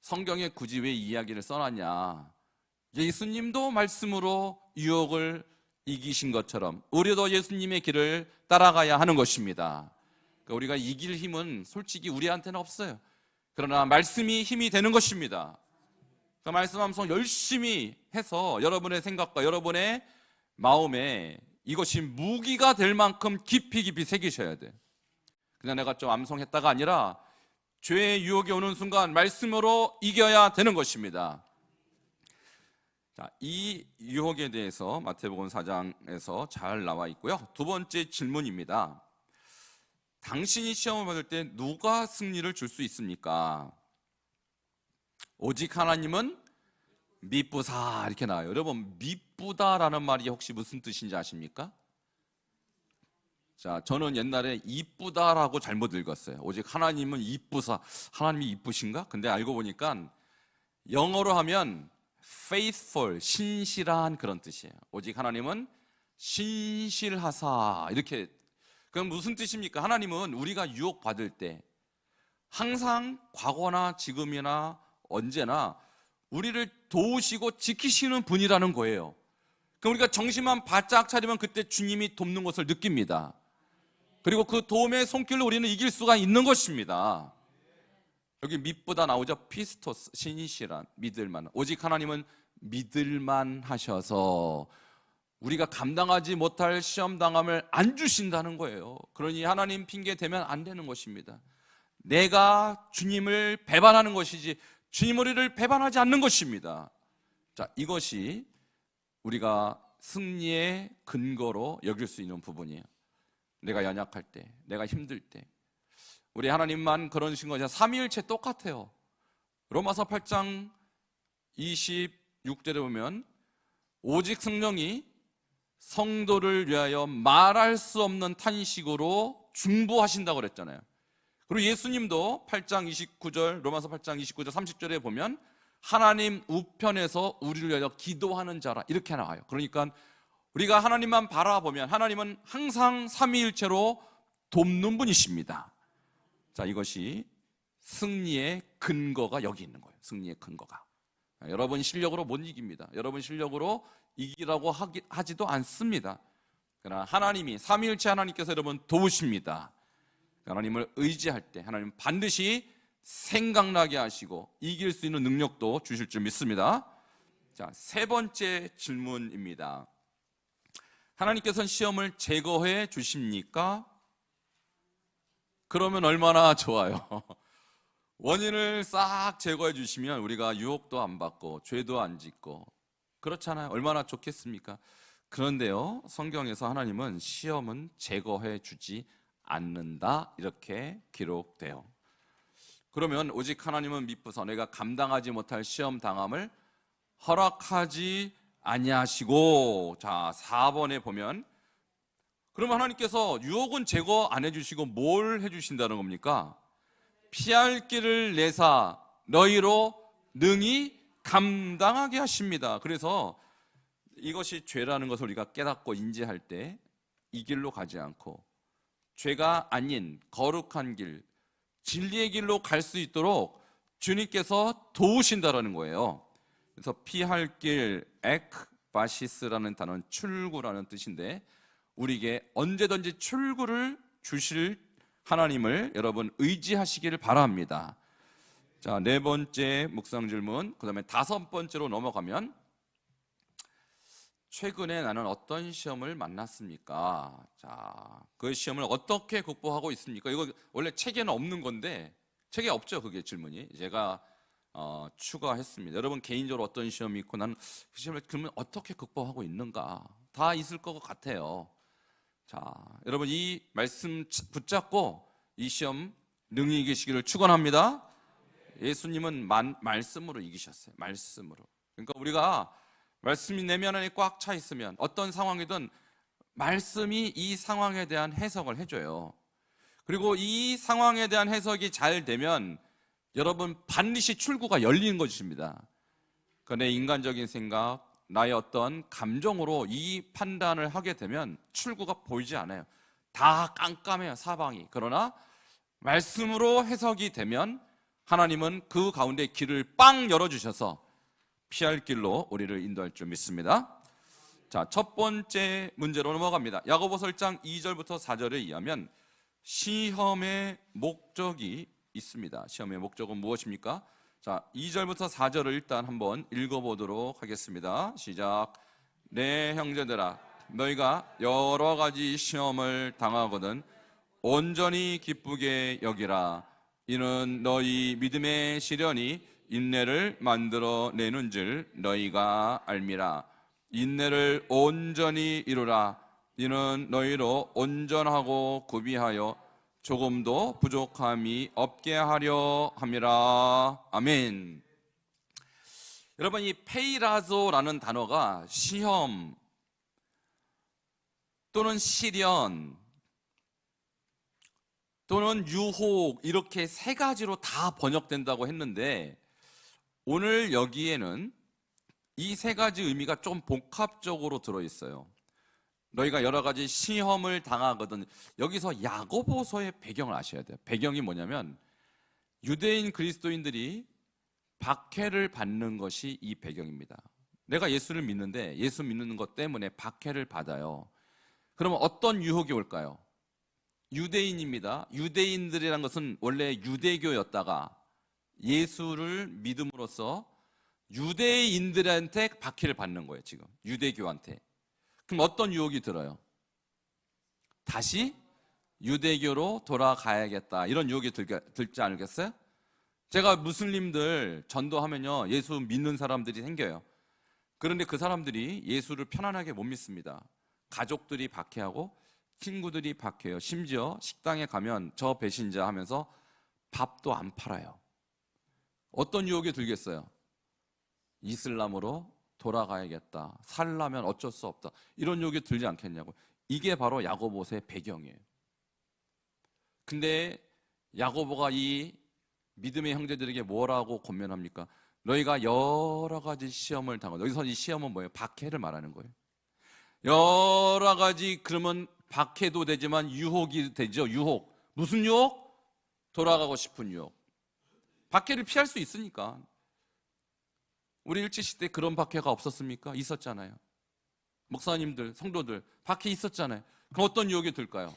성경에 굳이 왜 이야기를 써놨냐? 예수님도 말씀으로 유혹을 이기신 것처럼 우리도 예수님의 길을 따라가야 하는 것입니다. 그러니까 우리가 이길 힘은 솔직히 우리한테는 없어요. 그러나 말씀이 힘이 되는 것입니다. 그러니까 말씀 함성 열심히 해서 여러분의 생각과 여러분의 마음에 이것이 무기가 될 만큼 깊이 새기셔야 돼요. 그냥 내가 좀 암송했다가 아니라 죄의 유혹이 오는 순간 말씀으로 이겨야 되는 것입니다. 자, 이 유혹에 대해서 마태복음 4장에서 잘 나와 있고요. 두 번째 질문입니다. 당신이 시험을 받을 때 누가 승리를 줄 수 있습니까? 오직 하나님은 미쁘사 이렇게 나와요. 여러분, 미쁘다라는 말이 혹시 무슨 뜻인지 아십니까? 자, 저는 옛날에 이쁘다라고 잘못 읽었어요. 오직 하나님은 이쁘사. 하나님이 이쁘신가? 근데 알고 보니까 영어로 하면 faithful, 신실한 그런 뜻이에요. 오직 하나님은 신실하사. 이렇게. 그럼 무슨 뜻입니까? 하나님은 우리가 유혹받을 때 항상 과거나 지금이나 언제나 우리를 도우시고 지키시는 분이라는 거예요. 그럼 우리가 정신만 바짝 차리면 그때 주님이 돕는 것을 느낍니다. 그리고 그 도움의 손길로 우리는 이길 수가 있는 것입니다. 여기 믿보다 나오죠. 피스토스, 신실한, 믿을만. 오직 하나님은 믿을만 하셔서 우리가 감당하지 못할 시험당함을 안 주신다는 거예요. 그러니 하나님 핑계 대면 안 되는 것입니다. 내가 주님을 배반하는 것이지 주님 우리를 배반하지 않는 것입니다. 자, 이것이 우리가 승리의 근거로 여길 수 있는 부분이에요. 내가 연약할 때, 내가 힘들 때 우리 하나님만 그러신 것이 삼위일체 똑같아요. 로마서 8장 26절에 보면 오직 성령이 성도를 위하여 말할 수 없는 탄식으로 중보하신다고 그랬잖아요. 그리고 예수님도 8장 29절, 로마서 8장 29절 30절에 보면 하나님 우편에서 우리를 위하여 기도하는 자라 이렇게 나와요. 그러니까 우리가 하나님만 바라보면 하나님은 항상 삼위일체로 돕는 분이십니다. 자, 이것이 승리의 근거가 여기 있는 거예요. 승리의 근거가. 여러분 실력으로 못 이깁니다. 여러분 실력으로 이기라고 하지도 않습니다. 그러나 하나님이 삼위일체 하나님께서 여러분 도우십니다. 하나님을 의지할 때 하나님 반드시 생각나게 하시고 이길 수 있는 능력도 주실 줄 믿습니다. 자, 세 번째 질문입니다. 하나님께서는 시험을 제거해 주십니까? 그러면 얼마나 좋아요. 원인을 싹 제거해 주시면 우리가 유혹도 안 받고 죄도 안 짓고 그렇잖아요. 얼마나 좋겠습니까? 그런데요, 성경에서 하나님은 시험은 제거해 주지 않는다 이렇게 기록돼요. 그러면 오직 하나님은 미쁘사 내가 감당하지 못할 시험 당함을 허락하지 아니하시고, 자 4번에 보면 그러면 하나님께서 유혹은 제거 안 해주시고 뭘 해주신다는 겁니까? 피할 길을 내사 너희로 능히 감당하게 하십니다. 그래서 이것이 죄라는 것을 우리가 깨닫고 인지할 때 이 길로 가지 않고 죄가 아닌 거룩한 길, 진리의 길로 갈 수 있도록 주님께서 도우신다라는 거예요. 그래서 피할 길, ek바시스라는 단어는 출구라는 뜻인데 우리에게 언제든지 출구를 주실 하나님을 여러분 의지하시기를 바랍니다. 자, 네 번째 묵상 질문, 그 다음에 다섯 번째로 넘어가면 최근에 나는 어떤 시험을 만났습니까? 자, 그 시험을 어떻게 극복하고 있습니까? 이거 원래 책에는 없는 건데, 책에 없죠, 그게 질문이. 제가 추가했습니다. 여러분 개인적으로 어떤 시험이 있고 나는 그 시험을 그러면 어떻게 극복하고 있는가? 다 있을 것 같아요. 자, 여러분 이 말씀 붙잡고 이 시험 능히 이기시기를 축원합니다. 예수님은 말씀으로 이기셨어요. 말씀으로. 그러니까 우리가 말씀이 내면 안에 꽉 차 있으면 어떤 상황이든 말씀이 이 상황에 대한 해석을 해줘요. 그리고 이 상황에 대한 해석이 잘 되면 여러분 반드시 출구가 열리는 것입니다. 내 인간적인 생각, 나의 어떤 감정으로 이 판단을 하게 되면 출구가 보이지 않아요. 다 깜깜해요, 사방이. 그러나 말씀으로 해석이 되면 하나님은 그 가운데 길을 빵 열어주셔서 피할 길로 우리를 인도할 줄 믿습니다. 자, 첫 번째 문제로 넘어갑니다. 야고보서 1장 2절부터 4절에 의하면 시험의 목적이 있습니다. 시험의 목적은 무엇입니까? 자, 2절부터 4절을 일단 한번 읽어보도록 하겠습니다. 시작. 내 형제들아, 너희가 여러 가지 시험을 당하거든 온전히 기쁘게 여기라. 이는 너희 믿음의 시련이 인내를 만들어내는 줄 너희가 알미라. 인내를 온전히 이루라. 이는 너희로 온전하고 구비하여 조금도 부족함이 없게 하려 함이라. 아멘. 여러분 이 페이라조라는 단어가 시험 또는 시련 또는 유혹 이렇게 세 가지로 다 번역된다고 했는데 오늘 여기에는 이 세 가지 의미가 좀 복합적으로 들어있어요. 너희가 여러 가지 시험을 당하거든. 여기서 야고보서의 배경을 아셔야 돼요. 배경이 뭐냐면 유대인 그리스도인들이 박해를 받는 것이 이 배경입니다. 내가 예수를 믿는데 예수 믿는 것 때문에 박해를 받아요. 그러면 어떤 유혹이 올까요? 유대인입니다. 유대인들이란 것은 원래 유대교였다가 예수를 믿음으로써 유대인들한테 박해를 받는 거예요. 지금 유대교한테. 그럼 어떤 유혹이 들어요? 다시 유대교로 돌아가야겠다. 이런 유혹이 들지 않겠어요? 제가 무슬림들 전도하면요 예수 믿는 사람들이 생겨요. 그런데 그 사람들이 예수를 편안하게 못 믿습니다. 가족들이 박해하고 친구들이 박해요. 심지어 식당에 가면 저 배신자 하면서 밥도 안 팔아요. 어떤 유혹이 들겠어요? 이슬람으로 돌아가야겠다. 살려면 어쩔 수 없다. 이런 유혹이 들지 않겠냐고. 이게 바로 야고보서의 배경이에요. 근데 야고보가 이 믿음의 형제들에게 뭐라고 권면합니까? 너희가 여러 가지 시험을 당하고, 여기서 이 시험은 뭐예요? 박해를 말하는 거예요. 여러 가지, 그러면 박해도 되지만 유혹이 되죠. 유혹. 무슨 유혹? 돌아가고 싶은 유혹. 박해를 피할 수 있으니까. 우리 일제시대 그런 박해가 없었습니까? 있었잖아요. 목사님들, 성도들 박해 있었잖아요. 그럼 어떤 유혹이 들까요?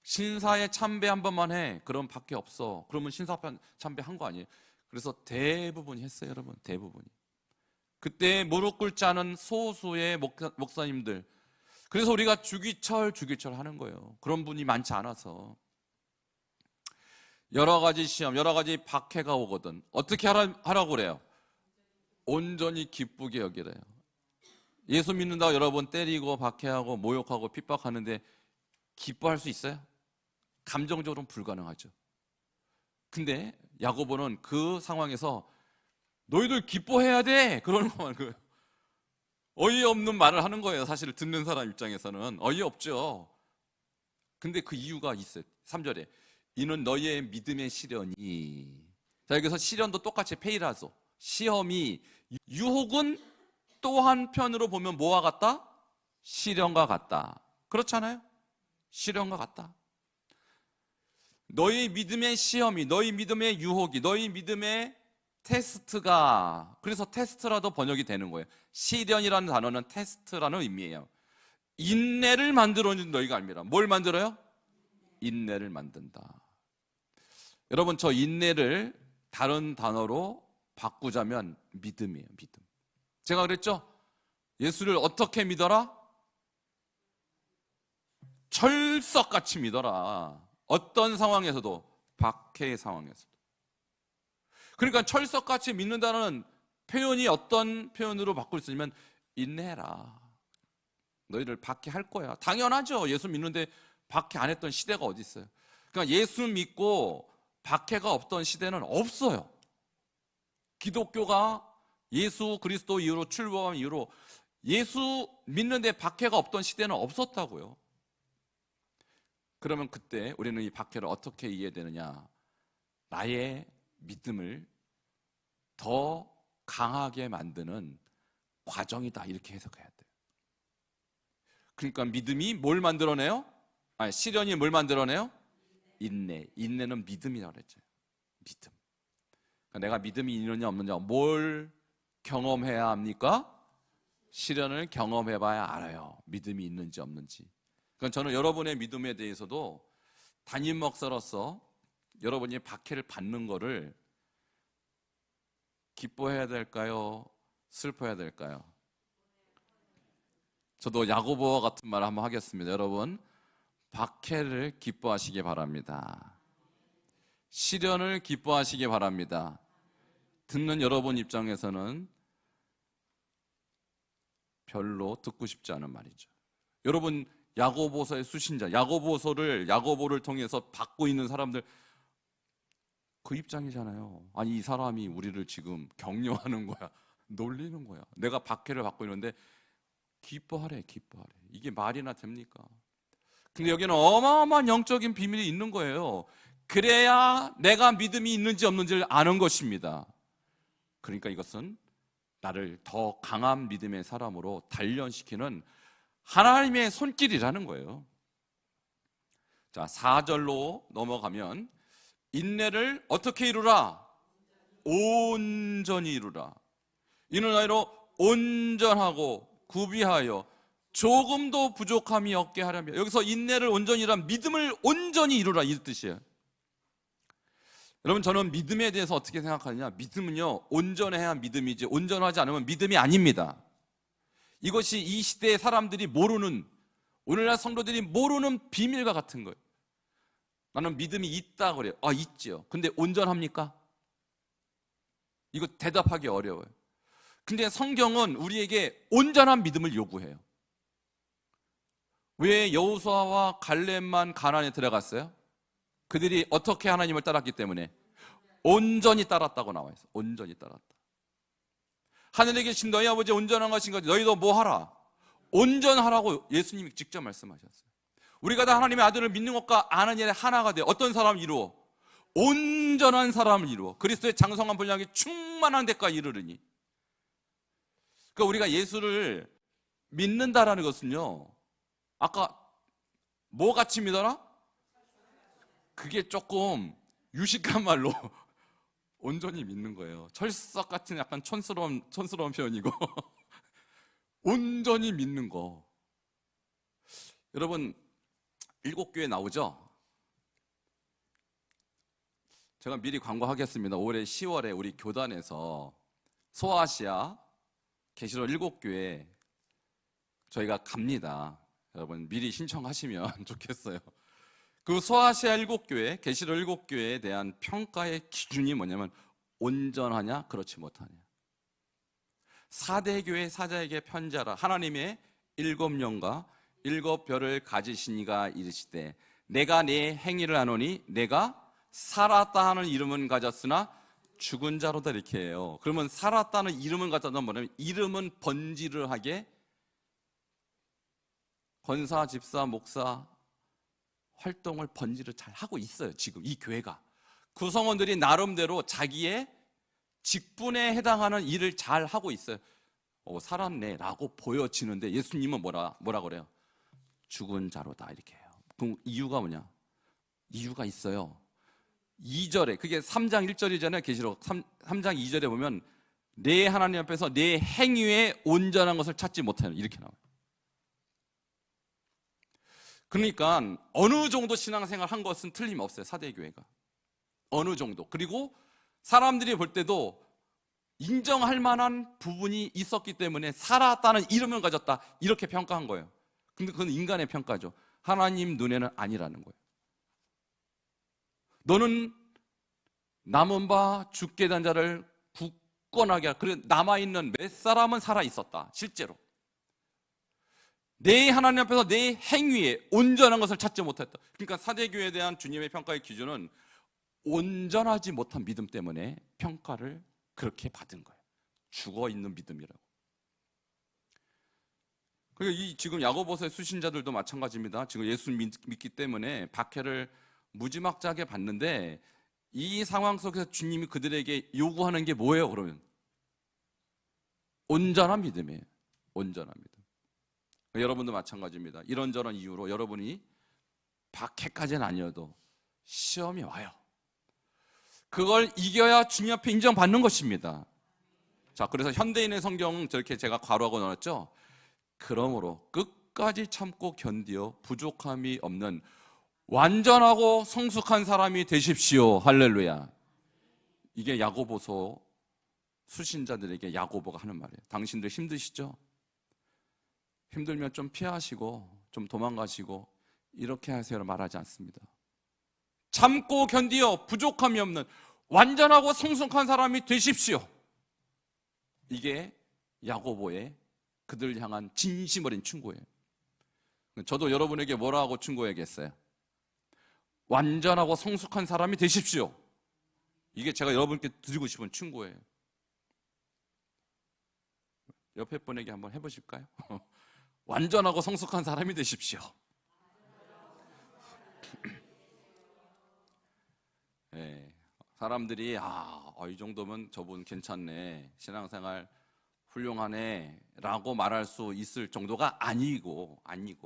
신사에 참배 한 번만 해. 그럼 박해 없어. 그러면 신사 참배 한 거 아니에요? 그래서 대부분이 했어요, 여러분. 대부분이. 그때 무릎 꿇지 않은 소수의 목사님들. 그래서 우리가 주기철 하는 거예요. 그런 분이 많지 않아서. 여러 가지 시험, 여러 가지 박해가 오거든. 어떻게 하라고 그래요? 온전히 기쁘게 여기래요. 예수 믿는다고 여러분 때리고 박해하고 모욕하고 핍박하는데 기뻐할 수 있어요? 감정적으로는 불가능하죠. 근데 야고보는 그 상황에서 너희들 기뻐해야 돼! 그러는 거예요. 어이없는 말을 하는 거예요. 사실 듣는 사람 입장에서는 어이없죠. 근데 그 이유가 있어요. 3절에 이는 너희의 믿음의 시련이. 자, 여기서 시련도 똑같이 페이라소. 시험이, 유혹은 또 한편으로 보면 뭐와 같다? 시련과 같다. 그렇잖아요? 시련과 같다. 너희 믿음의 시험이, 너희 믿음의 유혹이, 너희 믿음의 테스트가, 그래서 테스트라도 번역이 되는 거예요. 시련이라는 단어는 테스트라는 의미예요. 인내를 만들어준 너희가 알미라. 뭘 만들어요? 인내를 만든다. 여러분, 저 인내를 다른 단어로 바꾸자면 믿음이에요. 믿음. 제가 그랬죠? 예수를 어떻게 믿어라? 철석같이 믿어라. 어떤 상황에서도, 박해의 상황에서도. 그러니까 철석같이 믿는다는 표현이 어떤 표현으로 바꿀 수 있냐면 인내해라. 너희를 박해할 거야. 당연하죠. 예수 믿는데 박해 안 했던 시대가 어디 있어요? 그러니까 예수 믿고 박해가 없던 시대는 없어요. 기독교가 예수 그리스도 이후로 출범한 이후로 예수 믿는데 박해가 없던 시대는 없었다고요. 그러면 그때 우리는 이 박해를 어떻게 이해되느냐? 나의 믿음을 더 강하게 만드는 과정이다, 이렇게 해석해야 돼요. 그러니까 믿음이 뭘 만들어내요? 시련이 뭘 만들어내요? 인내. 인내는 믿음이라고 그랬죠. 믿음. 그러니까 내가 믿음이 있느냐 없느냐, 뭘 경험해야 합니까? 시련을 경험해봐야 알아요. 믿음이 있는지 없는지. 그러니까 저는 여러분의 믿음에 대해서도 담임 목사로서 여러분이 박해를 받는 거를 기뻐해야 될까요? 슬퍼해야 될까요? 저도 야고보와 같은 말 한번 하겠습니다. 여러분, 박해를 기뻐하시기 바랍니다. 시련을 기뻐하시기 바랍니다. 듣는 여러분 입장에서는 별로 듣고 싶지 않은 말이죠. 여러분, 야고보서의 수신자, 야고보를 통해서 받고 있는 사람들, 그 입장이잖아요. 아니, 이 사람이 우리를 지금 격려하는 거야, 놀리는 거야. 내가 박해를 받고 있는데 기뻐하래. 이게 말이나 됩니까? 근데 여기는 어마어마한 영적인 비밀이 있는 거예요. 그래야 내가 믿음이 있는지 없는지를 아는 것입니다. 그러니까 이것은 나를 더 강한 믿음의 사람으로 단련시키는 하나님의 손길이라는 거예요. 자, 4절로 넘어가면 인내를 어떻게 이루라? 온전히 이루라. 이는 너희로 온전하고 구비하여 조금도 부족함이 없게 하려며. 여기서 인내를 온전히 이루라, 믿음을 온전히 이루라, 이 뜻이에요. 여러분, 저는 믿음에 대해서 어떻게 생각하느냐? 믿음은요, 온전해야 믿음이지 온전하지 않으면 믿음이 아닙니다. 이것이 이 시대의 사람들이 모르는, 오늘날 성도들이 모르는 비밀과 같은 거예요. 나는 믿음이 있다 그래요. 있지요. 근데 온전합니까? 이거 대답하기 어려워요. 근데 성경은 우리에게 온전한 믿음을 요구해요. 왜 여호수아와 갈렙만 가나안에 들어갔어요? 그들이 어떻게 하나님을 따랐기 때문에 온전히 따랐다고 나와 있어요. 온전히 따랐다. 하늘에 계신 너희 아버지 온전한 것인가? 너희도 뭐 하라? 온전하라고 예수님이 직접 말씀하셨어요. 우리가 다 하나님의 아들을 믿는 것과 아는 일에 하나가 돼. 어떤 사람을 이루어? 온전한 사람을 이루어. 그리스도의 장성한 분량이 충만한 데까지 이르르니. 그러니까 우리가 예수를 믿는다라는 것은요, 아까 뭐 같이 믿어라? 그게 조금 유식한 말로 온전히 믿는 거예요. 철석 같은 약간 촌스러운 표현이고 온전히 믿는 거. 여러분, 7교회 나오죠? 제가 미리 광고하겠습니다. 올해 10월에 우리 교단에서 소아시아 계시록 7교회 저희가 갑니다. 여러분 미리 신청하시면 좋겠어요. 그 소아시아 7교회, 계시록 7교회에 대한 평가의 기준이 뭐냐면 온전하냐, 그렇지 못하냐. 4대 교회 사자에게 편지하라. 하나님의 7영과 7별을 가지신 이가 이르시되 내가 네 행위를 아노니 내가 살았다 하는 이름은 가졌으나 죽은 자로다, 이렇게 해요. 그러면 살았다는 이름은 가졌다는 뭐냐면 이름은 번지르하게 권사, 집사, 목사 활동을 번지를 잘 하고 있어요. 지금 이 교회가 구성원들이 나름대로 자기의 직분에 해당하는 일을 잘 하고 있어요. 살았네 라고 보여지는데 예수님은 뭐라 그래요? 죽은 자로다, 이렇게 해요. 그럼 이유가 뭐냐? 이유가 있어요. 2절에, 그게 3장 1절이잖아요. 계시록 3장 2절에 보면 내 하나님 앞에서 내 행위에 온전한 것을 찾지 못하는, 이렇게 나와요. 그러니까 어느 정도 신앙생활 한 것은 틀림없어요. 사대교회가 어느 정도. 그리고 사람들이 볼 때도 인정할 만한 부분이 있었기 때문에 살았다는 이름을 가졌다, 이렇게 평가한 거예요. 근데 그건 인간의 평가죠. 하나님 눈에는 아니라는 거예요. 너는 남은 바 죽게 된 자를 굳건하게 하라. 그래, 남아있는 몇 사람은 살아 있었다. 실제로 내 하나님 앞에서 내 행위에 온전한 것을 찾지 못했다. 그러니까 사대교회에 대한 주님의 평가의 기준은 온전하지 못한 믿음 때문에 평가를 그렇게 받은 거예요. 죽어있는 믿음이라고. 그러니까 이 지금 야고보서의 수신자들도 마찬가지입니다. 지금 예수 믿기 때문에 박해를 무지막지하게 받는데, 이 상황 속에서 주님이 그들에게 요구하는 게 뭐예요? 그러면 온전한 믿음이에요. 온전한 믿음. 여러분도 마찬가지입니다. 이런저런 이유로 여러분이 박해까지는 아니어도 시험이 와요. 그걸 이겨야 주님 앞에 인정받는 것입니다. 자, 그래서 현대인의 성경 저렇게 제가 괄호하고 넣었죠. 그러므로 끝까지 참고 견디어 부족함이 없는 완전하고 성숙한 사람이 되십시오. 할렐루야. 이게 야고보서 수신자들에게 야고보가 하는 말이에요. 당신들 힘드시죠? 힘들면 좀 피하시고 좀 도망가시고 이렇게 하세요 말하지 않습니다. 참고 견디어 부족함이 없는 완전하고 성숙한 사람이 되십시오. 이게 야고보의 그들 향한 진심 어린 충고예요. 저도 여러분에게 뭐라고 충고해야겠어요? 완전하고 성숙한 사람이 되십시오. 이게 제가 여러분께 드리고 싶은 충고예요. 옆에 분에게 한번 해보실까요? 완전하고 성숙한 사람이 되십시오. 네, 사람들이 이 정도면 저분 괜찮네, 신앙생활 훌륭하네 라고 말할 수 있을 정도가 아니고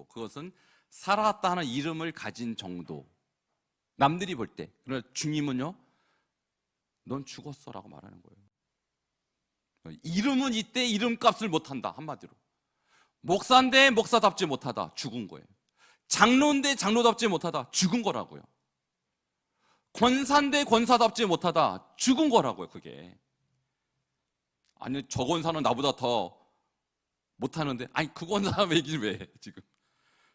그것은 살았다는 이름을 가진 정도. 남들이 볼 때. 그러나 주님은요, 넌 죽었어 라고 말하는 거예요. 이름은 이때 이름값을 못한다. 한마디로 목사인데 목사답지 못하다. 죽은 거예요. 장로인데 장로답지 못하다. 죽은 거라고요. 권사인데 권사답지 못하다. 죽은 거라고요. 그게 아니, 저 권사는 나보다 더 못하는데, 아니 그 권사 얘기를 왜 해 지금?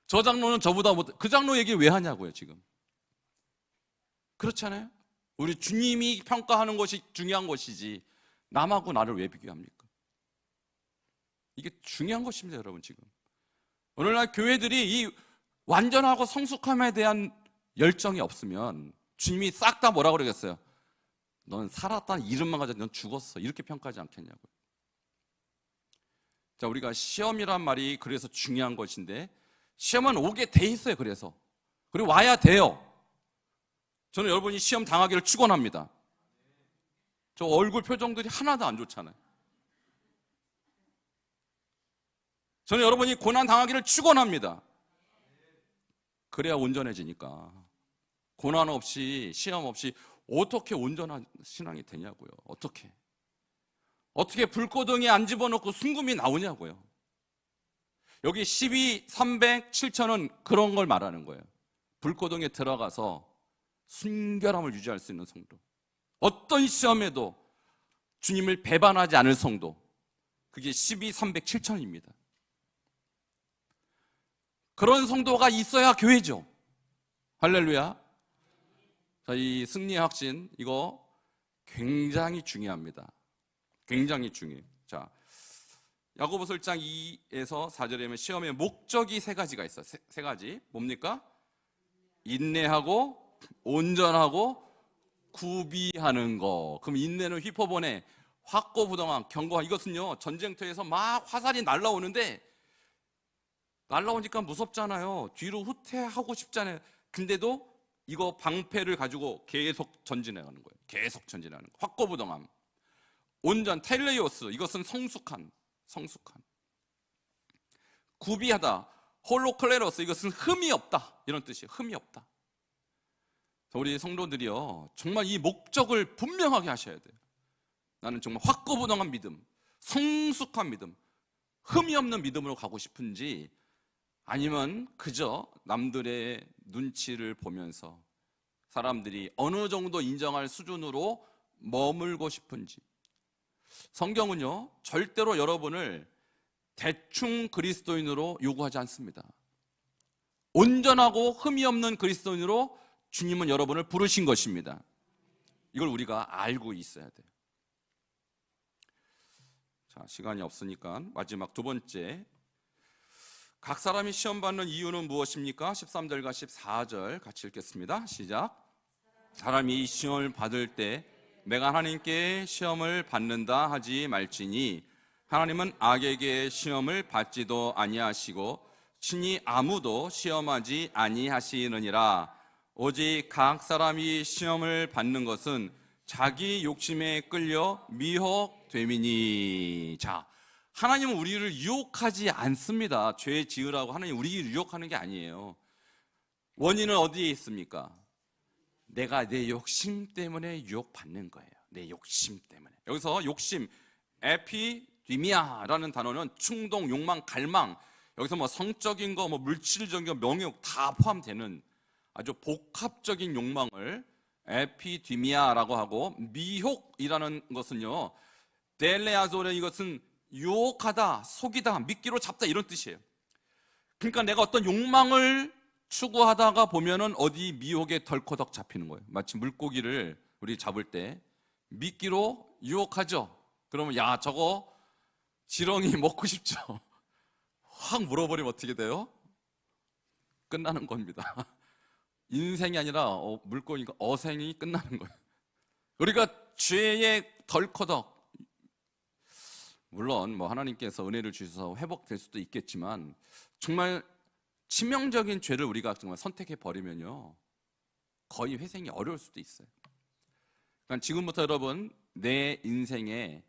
저 장로는 저보다 그 장로 얘기를 왜 하냐고요 지금. 그렇잖아요. 우리 주님이 평가하는 것이 중요한 것이지 남하고 나를 왜 비교합니까? 이게 중요한 것입니다. 여러분, 지금 오늘날 교회들이 이 완전하고 성숙함에 대한 열정이 없으면 주님이 싹 다 뭐라고 그러겠어요? 넌 살았다는 이름만 가지고 넌 죽었어, 이렇게 평가하지 않겠냐고요. 자, 우리가 시험이란 말이 그래서 중요한 것인데, 시험은 오게 돼 있어요. 그리고 와야 돼요. 저는 여러분이 시험 당하기를 축원합니다. 저 얼굴 표정들이 하나도 안 좋잖아요. 저는 여러분이 고난 당하기를 축원합니다. 그래야 온전해지니까. 고난 없이, 시험 없이 어떻게 온전한 신앙이 되냐고요. 어떻게 불고덩이에 안 집어넣고 순금이 나오냐고요. 여기 12, 300, 7천은 그런 걸 말하는 거예요. 불고덩이에 들어가서 순결함을 유지할 수 있는 성도, 어떤 시험에도 주님을 배반하지 않을 성도, 그게 12, 300, 7천입니다. 그런 성도가 있어야 교회죠. 할렐루야. 자, 이 승리의 확신, 이거 굉장히 중요합니다. 굉장히 중요해요. 자, 야고보서 1장 2에서 4절에 보면 시험의 목적이 세 가지가 있어요. 세 가지. 뭡니까? 인내하고, 온전하고, 구비하는 거. 그럼 인내는 휘포보내, 확고부동함, 견고함. 이것은요, 전쟁터에서 막 화살이 날라오는데, 날라오니까 무섭잖아요. 뒤로 후퇴하고 싶잖아요. 근데도 이거 방패를 가지고 계속 전진해가는 거예요. 계속 전진하는 거. 확고부동함. 온전, 텔레이오스. 이것은 성숙한. 구비하다. 홀로클레로스. 이것은 흠이 없다. 이런 뜻이에요. 흠이 없다. 우리 성도들이요, 정말 이 목적을 분명하게 하셔야 돼요. 나는 정말 확고부동한 믿음, 성숙한 믿음, 흠이 없는 믿음으로 가고 싶은지, 아니면 그저 남들의 눈치를 보면서 사람들이 어느 정도 인정할 수준으로 머물고 싶은지, 성경은요, 절대로 여러분을 대충 그리스도인으로 요구하지 않습니다. 온전하고 흠이 없는 그리스도인으로 주님은 여러분을 부르신 것입니다. 이걸 우리가 알고 있어야 돼요. 자, 시간이 없으니까 마지막 두 번째, 각 사람이 시험 받는 이유는 무엇입니까? 13절과 14절 같이 읽겠습니다. 시작. 사람이 시험을 받을 때 내가 하나님께 시험을 받는다 하지 말지니 하나님은 악에게 시험을 받지도 아니하시고 친히 아무도 시험하지 아니하시느니라. 오직 각 사람이 시험을 받는 것은 자기 욕심에 끌려 미혹됨이니. 자, 하나님은 우리를 유혹하지 않습니다. 죄 지으라고 하나님 우리를 유혹하는 게 아니에요. 원인은 어디에 있습니까? 내가 내 욕심 때문에 유혹받는 거예요. 내 욕심 때문에. 여기서 욕심, 에피디미아라는 단어는 충동, 욕망, 갈망, 여기서 뭐 성적인 거, 뭐 물질적인 거, 명예욕 다 포함되는 아주 복합적인 욕망을 에피디미아라고 하고, 미혹이라는 것은요, 델레아조레, 이것은 유혹하다, 속이다, 미끼로 잡다 이런 뜻이에요. 그러니까 내가 어떤 욕망을 추구하다가 보면은 어디 미혹에 덜커덕 잡히는 거예요. 마치 물고기를 우리 잡을 때 미끼로 유혹하죠. 그러면 야, 저거 지렁이 먹고 싶죠. 확 물어버리면 어떻게 돼요? 끝나는 겁니다. 인생이 아니라 물고기가 어생이 끝나는 거예요. 우리가 죄에 덜커덕, 물론 뭐 하나님께서 은혜를 주셔서 회복될 수도 있겠지만 정말 치명적인 죄를 우리가 정말 선택해 버리면요, 거의 회생이 어려울 수도 있어요. 그러니까 지금부터 여러분, 내 인생에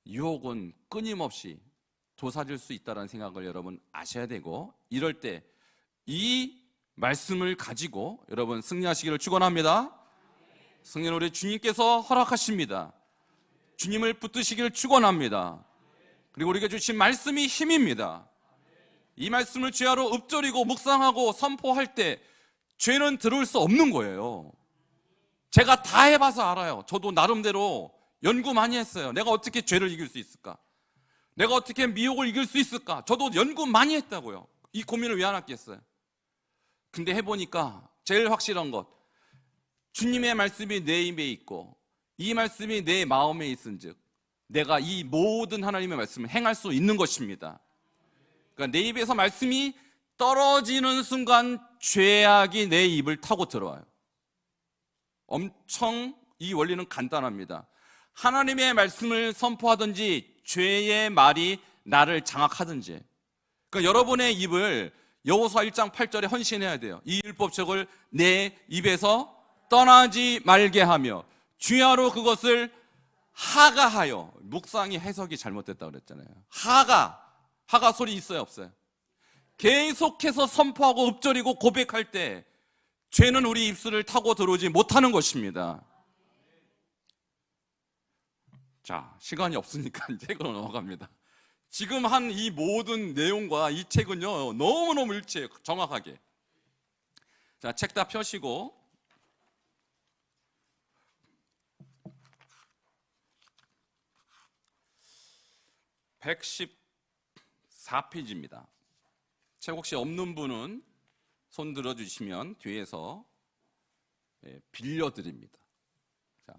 유혹은 끊임없이 도사질 수 있다는 생각을 여러분 아셔야 되고, 이럴 때 이 말씀을 가지고 여러분 승리하시기를 축원합니다. 승리는 우리 주님께서 허락하십니다. 주님을 붙드시기를 축원합니다. 그리고 우리가 주신 말씀이 힘입니다. 이 말씀을 죄하로 읊조리고 묵상하고 선포할 때 죄는 들어올 수 없는 거예요. 제가 다 해봐서 알아요. 저도 나름대로 연구 많이 했어요. 내가 어떻게 죄를 이길 수 있을까? 내가 어떻게 미혹을 이길 수 있을까? 저도 연구 많이 했다고요. 이 고민을 왜 안 했겠어요? 근데 해보니까 제일 확실한 것, 주님의 말씀이 내 입에 있고 이 말씀이 내 마음에 있은즉 내가 이 모든 하나님의 말씀을 행할 수 있는 것입니다. 그러니까 내 입에서 말씀이 떨어지는 순간 죄악이 내 입을 타고 들어와요. 엄청 이 원리는 간단합니다. 하나님의 말씀을 선포하든지 죄의 말이 나를 장악하든지, 그러니까 여러분의 입을 여호수아 1장 8절에 헌신해야 돼요. 이 율법책을 내 입에서 떠나지 말게 하며 주야로 그것을 하가하여. 묵상이 해석이 잘못됐다고 그랬잖아요. 하가 소리 있어요, 없어요? 계속해서 선포하고 읊조리고 고백할 때 죄는 우리 입술을 타고 들어오지 못하는 것입니다. 자, 시간이 없으니까 책으로 넘어갑니다. 지금 한 이 모든 내용과 이 책은요, 너무너무 일치해요. 정확하게. 자, 책 다 펴시고 114페이지입니다. 책 혹시 없는 분은 손 들어주시면 뒤에서 빌려드립니다. 자,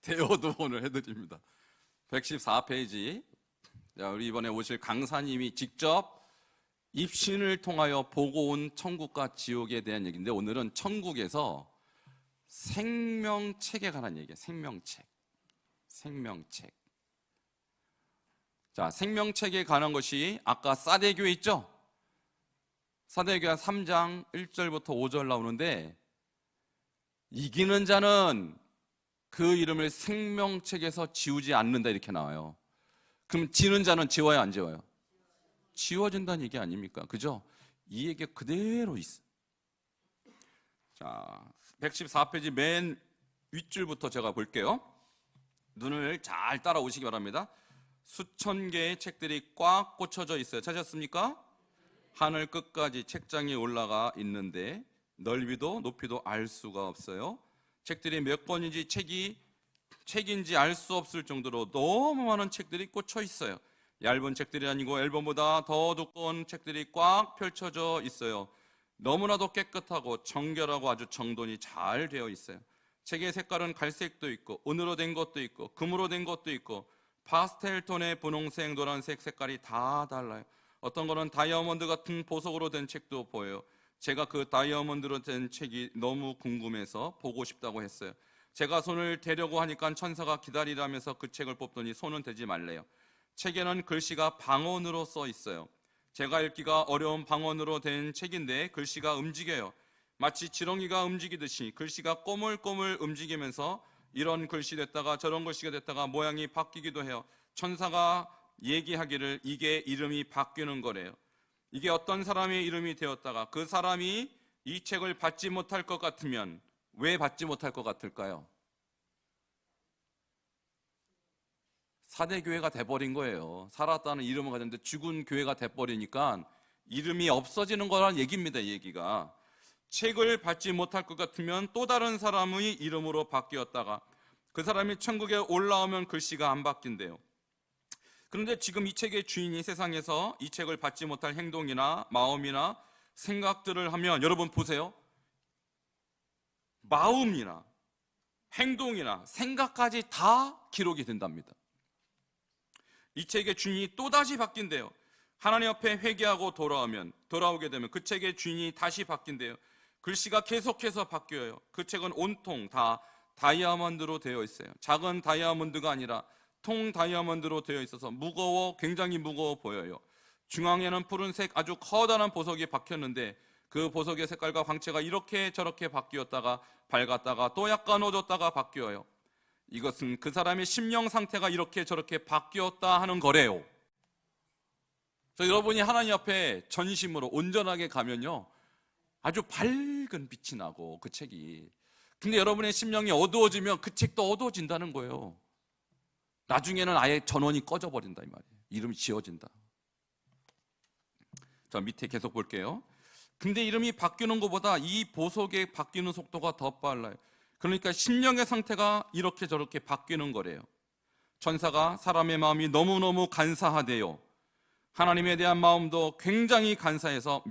대여도 오늘 해드립니다. 114페이지. 자, 우리 이번에 오실 강사님이 직접 입신을 통하여 보고 온 천국과 지옥에 대한 얘기인데, 오늘은 천국에서 생명책에 관한 얘기예요. 생명책. 자, 생명책에 관한 것이 아까 사대교회 있죠? 사대교회 3장 1절부터 5절 나오는데, 이기는 자는 그 이름을 생명책에서 지우지 않는다 이렇게 나와요. 그럼 지는 자는 지워요, 안 지워요? 지워진다는 얘기 아닙니까? 그죠? 이 얘기 그대로 있어. 자, 114페이지 맨 윗줄부터 제가 볼게요. 눈을 잘 따라오시기 바랍니다. 수천 개의 책들이 꽉 꽂혀져 있어요. 찾았습니까? 하늘 끝까지 책장이 올라가 있는데 넓이도 높이도 알 수가 없어요. 책들이 몇 권인지 책이 책인지 알 수 없을 정도로 너무 많은 책들이 꽂혀 있어요. 얇은 책들이 아니고 앨범보다 더 두꺼운 책들이 꽉 펼쳐져 있어요. 너무나도 깨끗하고 정결하고 아주 정돈이 잘 되어 있어요. 책의 색깔은 갈색도 있고 은으로 된 것도 있고 금으로 된 것도 있고 파스텔 톤의 분홍색, 노란색 색깔이 다 달라요. 어떤 거는 다이아몬드 같은 보석으로 된 책도 보여요. 제가 그 다이아몬드로 된 책이 너무 궁금해서 보고 싶다고 했어요. 제가 손을 대려고 하니까 천사가 기다리라면서 그 책을 뽑더니 손은 대지 말래요. 책에는 글씨가 방언으로 써 있어요. 제가 읽기가 어려운 방언으로 된 책인데 글씨가 움직여요. 마치 지렁이가 움직이듯이 글씨가 꼬물꼬물 움직이면서 이런 글씨 됐다가 저런 글씨가 됐다가 모양이 바뀌기도 해요. 천사가 얘기하기를 이게 이름이 바뀌는 거래요. 이게 어떤 사람의 이름이 되었다가 그 사람이 이 책을 받지 못할 것 같으면 왜 받지 못할 것 같을까요? 사대교회가 돼버린 거예요. 살았다는 이름을 가졌는데 죽은 교회가 돼버리니까 이름이 없어지는 거란 얘기입니다. 이 얘기가 책을 받지 못할 것 같으면 또 다른 사람의 이름으로 바뀌었다가 그 사람이 천국에 올라오면 글씨가 안 바뀐대요. 그런데 지금 이 책의 주인이 세상에서 이 책을 받지 못할 행동이나 마음이나 생각들을 하면 여러분 보세요. 마음이나 행동이나 생각까지 다 기록이 된답니다. 이 책의 주인이 또다시 바뀐대요. 하나님 앞에 회개하고 돌아오게 되면 그 책의 주인이 다시 바뀐대요. 글씨가 계속해서 바뀌어요. 그 책은 온통 다 다이아몬드로 되어 있어요. 작은 다이아몬드가 아니라 통 다이아몬드로 되어 있어서 굉장히 무거워 보여요. 중앙에는 푸른색 아주 커다란 보석이 박혔는데 그 보석의 색깔과 광채가 이렇게 저렇게 바뀌었다가 밝았다가 또 약간 어두웠다가 바뀌어요. 이것은 그 사람의 심령 상태가 이렇게 저렇게 바뀌었다 하는 거래요. 그래서 여러분이 하나님 앞에 전심으로 온전하게 가면요 아주 밝은 빛이 나고 그 책이, 근데 여러분의 심령이 어두워지면 그 책도 어두워진다는 거예요. 나중에는 아예 전원이 꺼져버린다 이 말이에요. 이름이 지워진다. 자, 밑에 계속 볼게요. 근데 이름이 바뀌는 것보다 이 보석의 바뀌는 속도가 더 빨라요. 그러니까 심령의 상태가 이렇게 저렇게 바뀌는 거래요. 천사가 사람의 마음이 너무너무 간사하대요. 하나님에 대한 마음도 굉장히 간사해서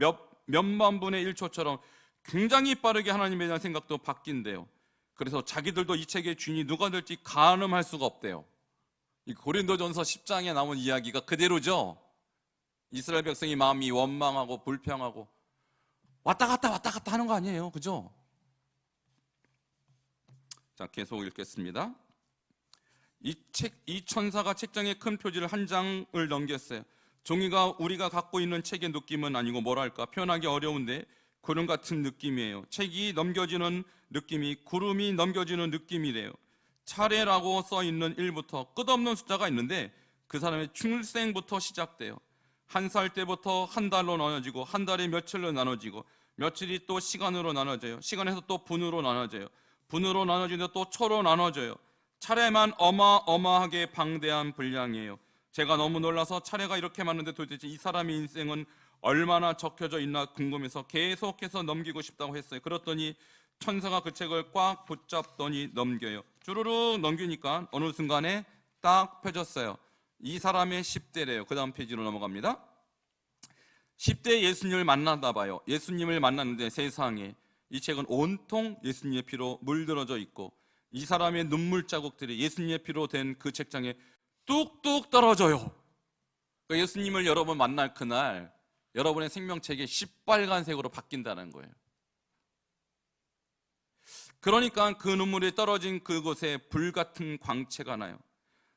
몇만 분의 1초처럼 굉장히 빠르게 하나님에 대한 생각도 바뀐대요. 그래서 자기들도 이 책의 주인이 누가 될지 가늠할 수가 없대요. 이 고린도전서 10장에 나온 이야기가 그대로죠. 이스라엘 백성이 마음이 원망하고 불평하고 왔다 갔다 하는 거 아니에요, 그죠? 자, 계속 읽겠습니다. 이 천사가 책장에 큰 표지를 한 장을 넘겼어요. 종이가 우리가 갖고 있는 책의 느낌은 아니고 뭐랄까 표현하기 어려운데 구름 같은 느낌이에요. 책이 넘겨지는 느낌이 구름이 넘겨지는 느낌이래요. 차례라고 써 있는 1부터 끝없는 숫자가 있는데 그 사람의 출생부터 시작돼요. 한 살 때부터 한 달로 나눠지고 한 달이 며칠로 나눠지고 며칠이 또 시간으로 나눠져요. 시간에서 또 분으로 나눠져요. 분으로 나눠지는데 또 초로 나눠져요. 차례만 어마어마하게 방대한 분량이에요. 제가 너무 놀라서 차례가 이렇게 많은데 도대체 이 사람의 인생은 얼마나 적혀져 있나 궁금해서 계속해서 넘기고 싶다고 했어요. 그랬더니 천사가 그 책을 꽉 붙잡더니 넘겨요. 주르륵 넘기니까 어느 순간에 딱 펴졌어요. 이 사람의 10대래요. 그 다음 페이지로 넘어갑니다. 10대 예수님을 만났나 봐요. 예수님을 만났는데 세상에 이 책은 온통 예수님의 피로 물들어져 있고 이 사람의 눈물 자국들이 예수님의 피로 된 그 책장에 뚝뚝 떨어져요. 그러니까 예수님을 여러분 만날 그날 여러분의 생명책이 시빨간색으로 바뀐다는 거예요. 그러니까 그 눈물이 떨어진 그곳에 불같은 광채가 나요.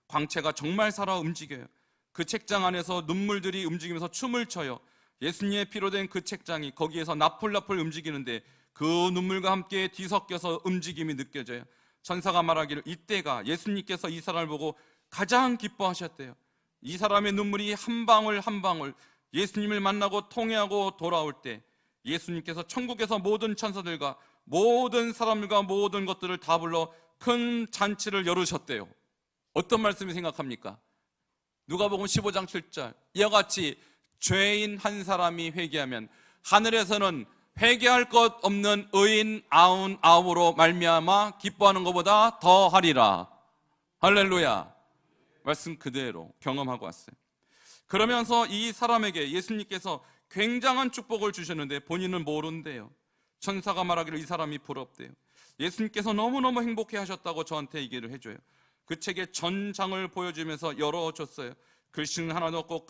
광채가 정말 살아 움직여요. 그 책장 안에서 눈물들이 움직이면서 춤을 춰요. 예수님의 피로 된 그 책장이 거기에서 나풀나풀 움직이는데 그 눈물과 함께 뒤섞여서 움직임이 느껴져요. 천사가 말하기를 이때가 예수님께서 이 사람을 보고 가장 기뻐하셨대요. 이 사람의 눈물이 한 방울 한 방울 예수님을 만나고 통회하고 돌아올 때 예수님께서 천국에서 모든 천사들과 모든 사람들과 모든 것들을 다 불러 큰 잔치를 열으셨대요. 어떤 말씀이 생각합니까? 누가복음 15장 7절 이와 같이 죄인 한 사람이 회개하면 하늘에서는 회개할 것 없는 의인 99으로 말미암아 기뻐하는 것보다 더 하리라. 할렐루야. 말씀 그대로 경험하고 왔어요. 그러면서 이 사람에게 예수님께서 굉장한 축복을 주셨는데 본인은 모른대요. 천사가 말하기를 이 사람이 부럽대요. 예수님께서 너무너무 행복해 하셨다고 저한테 얘기를 해줘요. 그 책의 전장을 보여주면서 열어줬어요. 글씨는 하나도 없고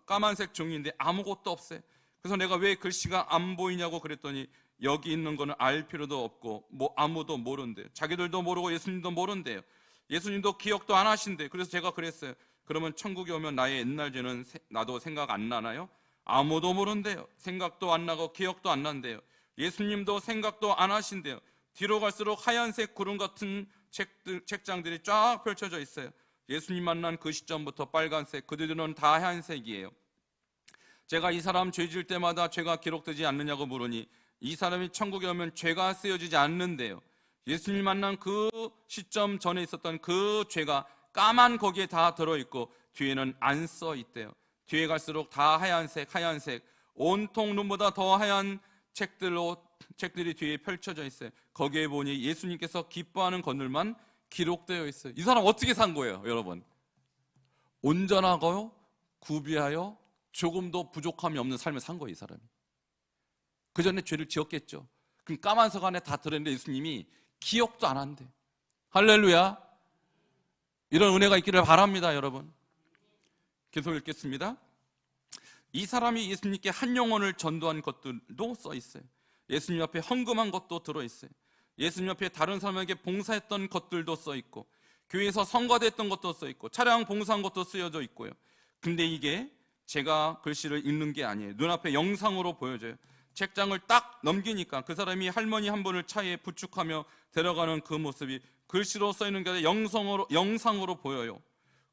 까만색 종이인데 아무것도 없어요. 그래서 내가 왜 글씨가 안 보이냐고 그랬더니 여기 있는 거는 알 필요도 없고 아무도 모른대요. 자기들도 모르고 예수님도 모른대요. 예수님도 기억도 안 하신대요. 그래서 제가 그랬어요. 그러면 천국에 오면 나의 옛날 죄는 나도 생각 안 나나요? 아무도 모른대요. 생각도 안 나고 기억도 안 난대요. 예수님도 생각도 안 하신대요. 뒤로 갈수록 하얀색 구름 같은 책장들이 쫙 펼쳐져 있어요. 예수님 만난 그 시점부터 빨간색, 그 뒤로는 다 하얀색이에요. 제가 이 사람 죄 지을 때마다 죄가 기록되지 않느냐고 물으니 이 사람이 천국에 오면 죄가 쓰여지지 않는데요. 예수님 만난 그 시점 전에 있었던 그 죄가 까만 거기에 다 들어있고 뒤에는 안 써 있대요. 뒤에 갈수록 다 하얀색, 온통 눈보다 더 하얀 책들이 뒤에 펼쳐져 있어요. 거기에 보니 예수님께서 기뻐하는 것들만 기록되어 있어요. 이 사람 어떻게 산 거예요, 여러분? 온전하고요, 구비하여 조금도 부족함이 없는 삶을 산 거예요, 이 사람이. 그 전에 죄를 지었겠죠. 그럼 까만 석 안에 다 들어있는데 예수님이 기억도 안 한대. 할렐루야. 이런 은혜가 있기를 바랍니다, 여러분. 계속 읽겠습니다. 이 사람이 예수님께 한 영혼을 전도한 것들도 써 있어요. 예수님 앞에 헌금한 것도 들어있어요. 예수님 앞에 다른 사람에게 봉사했던 것들도 써 있고, 교회에서 성가됐던 것도 써 있고, 차량 봉사한 것도 쓰여져 있고요. 근데 이게 제가 글씨를 읽는 게 아니에요. 눈앞에 영상으로 보여져요. 책장을 딱 넘기니까 그 사람이 할머니 한 분을 차에 부축하며 데려가는 그 모습이 글씨로 써 있는 게 아니라 영상으로 보여요.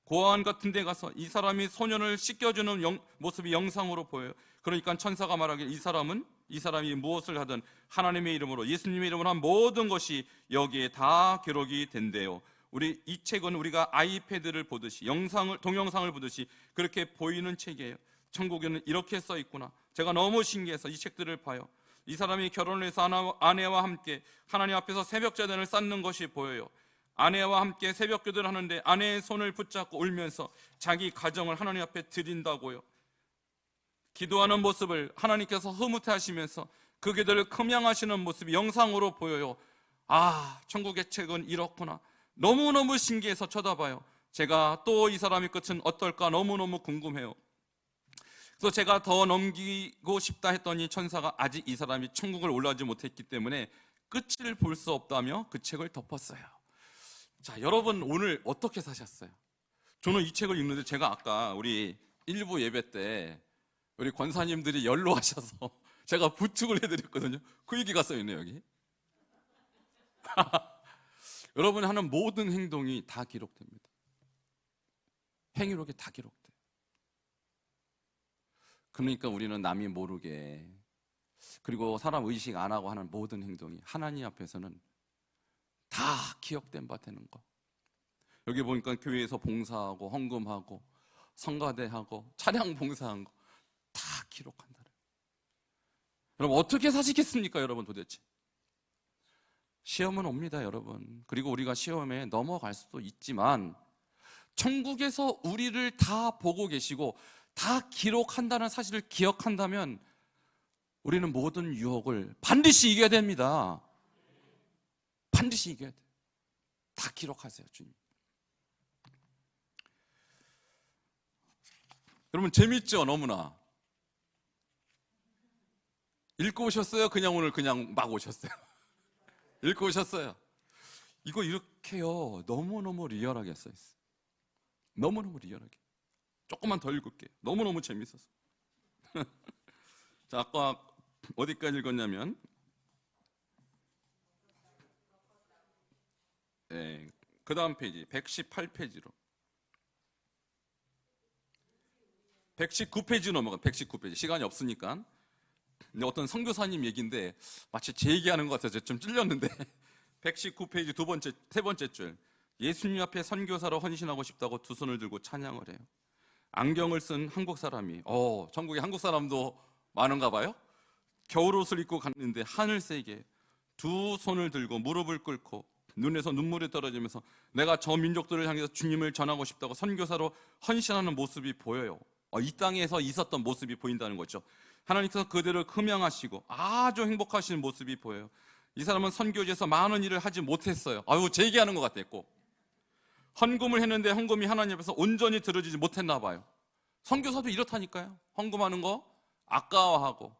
고아원 같은 데 가서 이 사람이 소년을 씻겨주는 모습이 영상으로 보여요. 그러니까 천사가 말하길 이 사람이 무엇을 하든 하나님의 이름으로, 예수님의 이름으로 한 모든 것이 여기에 다 기록이 된대요. 이 책은 우리가 아이패드를 보듯이 동영상을 보듯이 그렇게 보이는 책이에요. 천국에는 이렇게 써 있구나. 제가 너무 신기해서 이 책들을 봐요. 이 사람이 결혼을 해서 아내와 함께 하나님 앞에서 새벽제단을 쌓는 것이 보여요. 아내와 함께 새벽기도를 하는데 아내의 손을 붙잡고 울면서 자기 가정을 하나님 앞에 드린다고요. 기도하는 모습을 하나님께서 흐뭇해 하시면서 그 기도를 금양하시는 모습이 영상으로 보여요. 아, 천국의 책은 이렇구나. 너무너무 신기해서 쳐다봐요. 제가 또 이 사람의 끝은 어떨까 너무너무 궁금해요. 그래서 제가 더 넘기고 싶다 했더니 천사가 아직 이 사람이 천국을 올라오지 못했기 때문에 끝을 볼 수 없다며 그 책을 덮었어요. 자, 여러분 오늘 어떻게 사셨어요? 저는 이 책을 읽는데 제가 아까 우리 일부 예배 때 우리 권사님들이 연로하셔서 제가 부축을 해드렸거든요. 그 얘기가 써있네요, 여기. 여러분이 하는 모든 행동이 다 기록됩니다. 행위록에 다 기록돼요. 그러니까 우리는 남이 모르게, 그리고 사람 의식 안 하고 하는 모든 행동이 하나님 앞에서는 다 기억된 바 되는 거. 여기 보니까 교회에서 봉사하고 헌금하고 성가대하고 차량 봉사한 거 다 기록한다. 여러분 어떻게 사시겠습니까, 여러분? 도대체 시험은 옵니다, 여러분. 그리고 우리가 시험에 넘어갈 수도 있지만 천국에서 우리를 다 보고 계시고 다 기록한다는 사실을 기억한다면 우리는 모든 유혹을 반드시 이겨야 됩니다. 반드시 이겨야 돼요. 다 기록하세요, 주님. 여러분 재밌죠? 너무나. 읽고 오셨어요? 오늘 그냥 막 오셨어요? 읽고 오셨어요? 이거 이렇게요, 너무너무 리얼하게 써있어요. 너무너무 리얼하게. 조금만 더 읽을게요. 너무너무 재밌어서. 자, 아까 어디까지 읽었냐면 네, 그 다음 페이지 118페이지로 119페이지 넘어가. 119페이지. 시간이 없으니까. 근데 어떤 선교사님 얘기인데 마치 제 얘기하는 것 같아서 좀 찔렸는데 119페이지 세 번째 줄. 예수님 앞에 선교사로 헌신하고 싶다고 두 손을 들고 찬양을 해요. 안경을 쓴 한국 사람이, 전국에 한국 사람도 많은가 봐요. 겨울옷을 입고 갔는데 하늘색에 두 손을 들고 무릎을 꿇고 눈에서 눈물이 떨어지면서 내가 저 민족들을 향해서 주님을 전하고 싶다고 선교사로 헌신하는 모습이 보여요. 이 땅에서 있었던 모습이 보인다는 거죠. 하나님께서 그들을 흠양하시고 아주 행복하시는 모습이 보여요. 이 사람은 선교지에서 많은 일을 하지 못했어요. 제 얘기하는 것 같아요. 꼭 헌금을 했는데 헌금이 하나님 앞에서 온전히 들어지지 못했나 봐요. 선교사도 이렇다니까요. 헌금하는 거 아까워하고.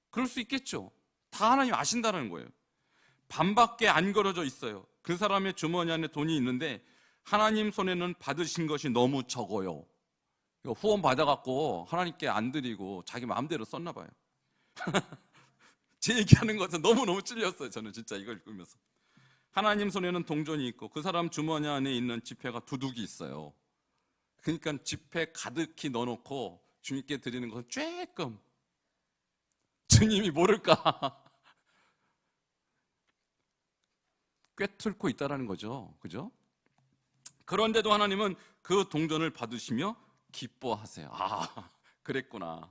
그럴 수 있겠죠. 다 하나님 아신다는 거예요. 반밖에 안 걸어져 있어요. 그 사람의 주머니 안에 돈이 있는데 하나님 손에는 받으신 것이 너무 적어요. 후원 받아갖고 하나님께 안 드리고 자기 마음대로 썼나 봐요. 제 얘기하는 것은 너무너무 찔렸어요. 저는 진짜 이걸 읽으면서. 하나님 손에는 동전이 있고 그 사람 주머니 안에 있는 지폐가 두둑이 있어요. 그러니까 지폐 가득히 넣어놓고 주님께 드리는 것은 조금 주님이 모를까 꿰뚫고 있다라는 거죠. 그죠? 그런데도 하나님은 그 동전을 받으시며 기뻐하세요. 그랬구나.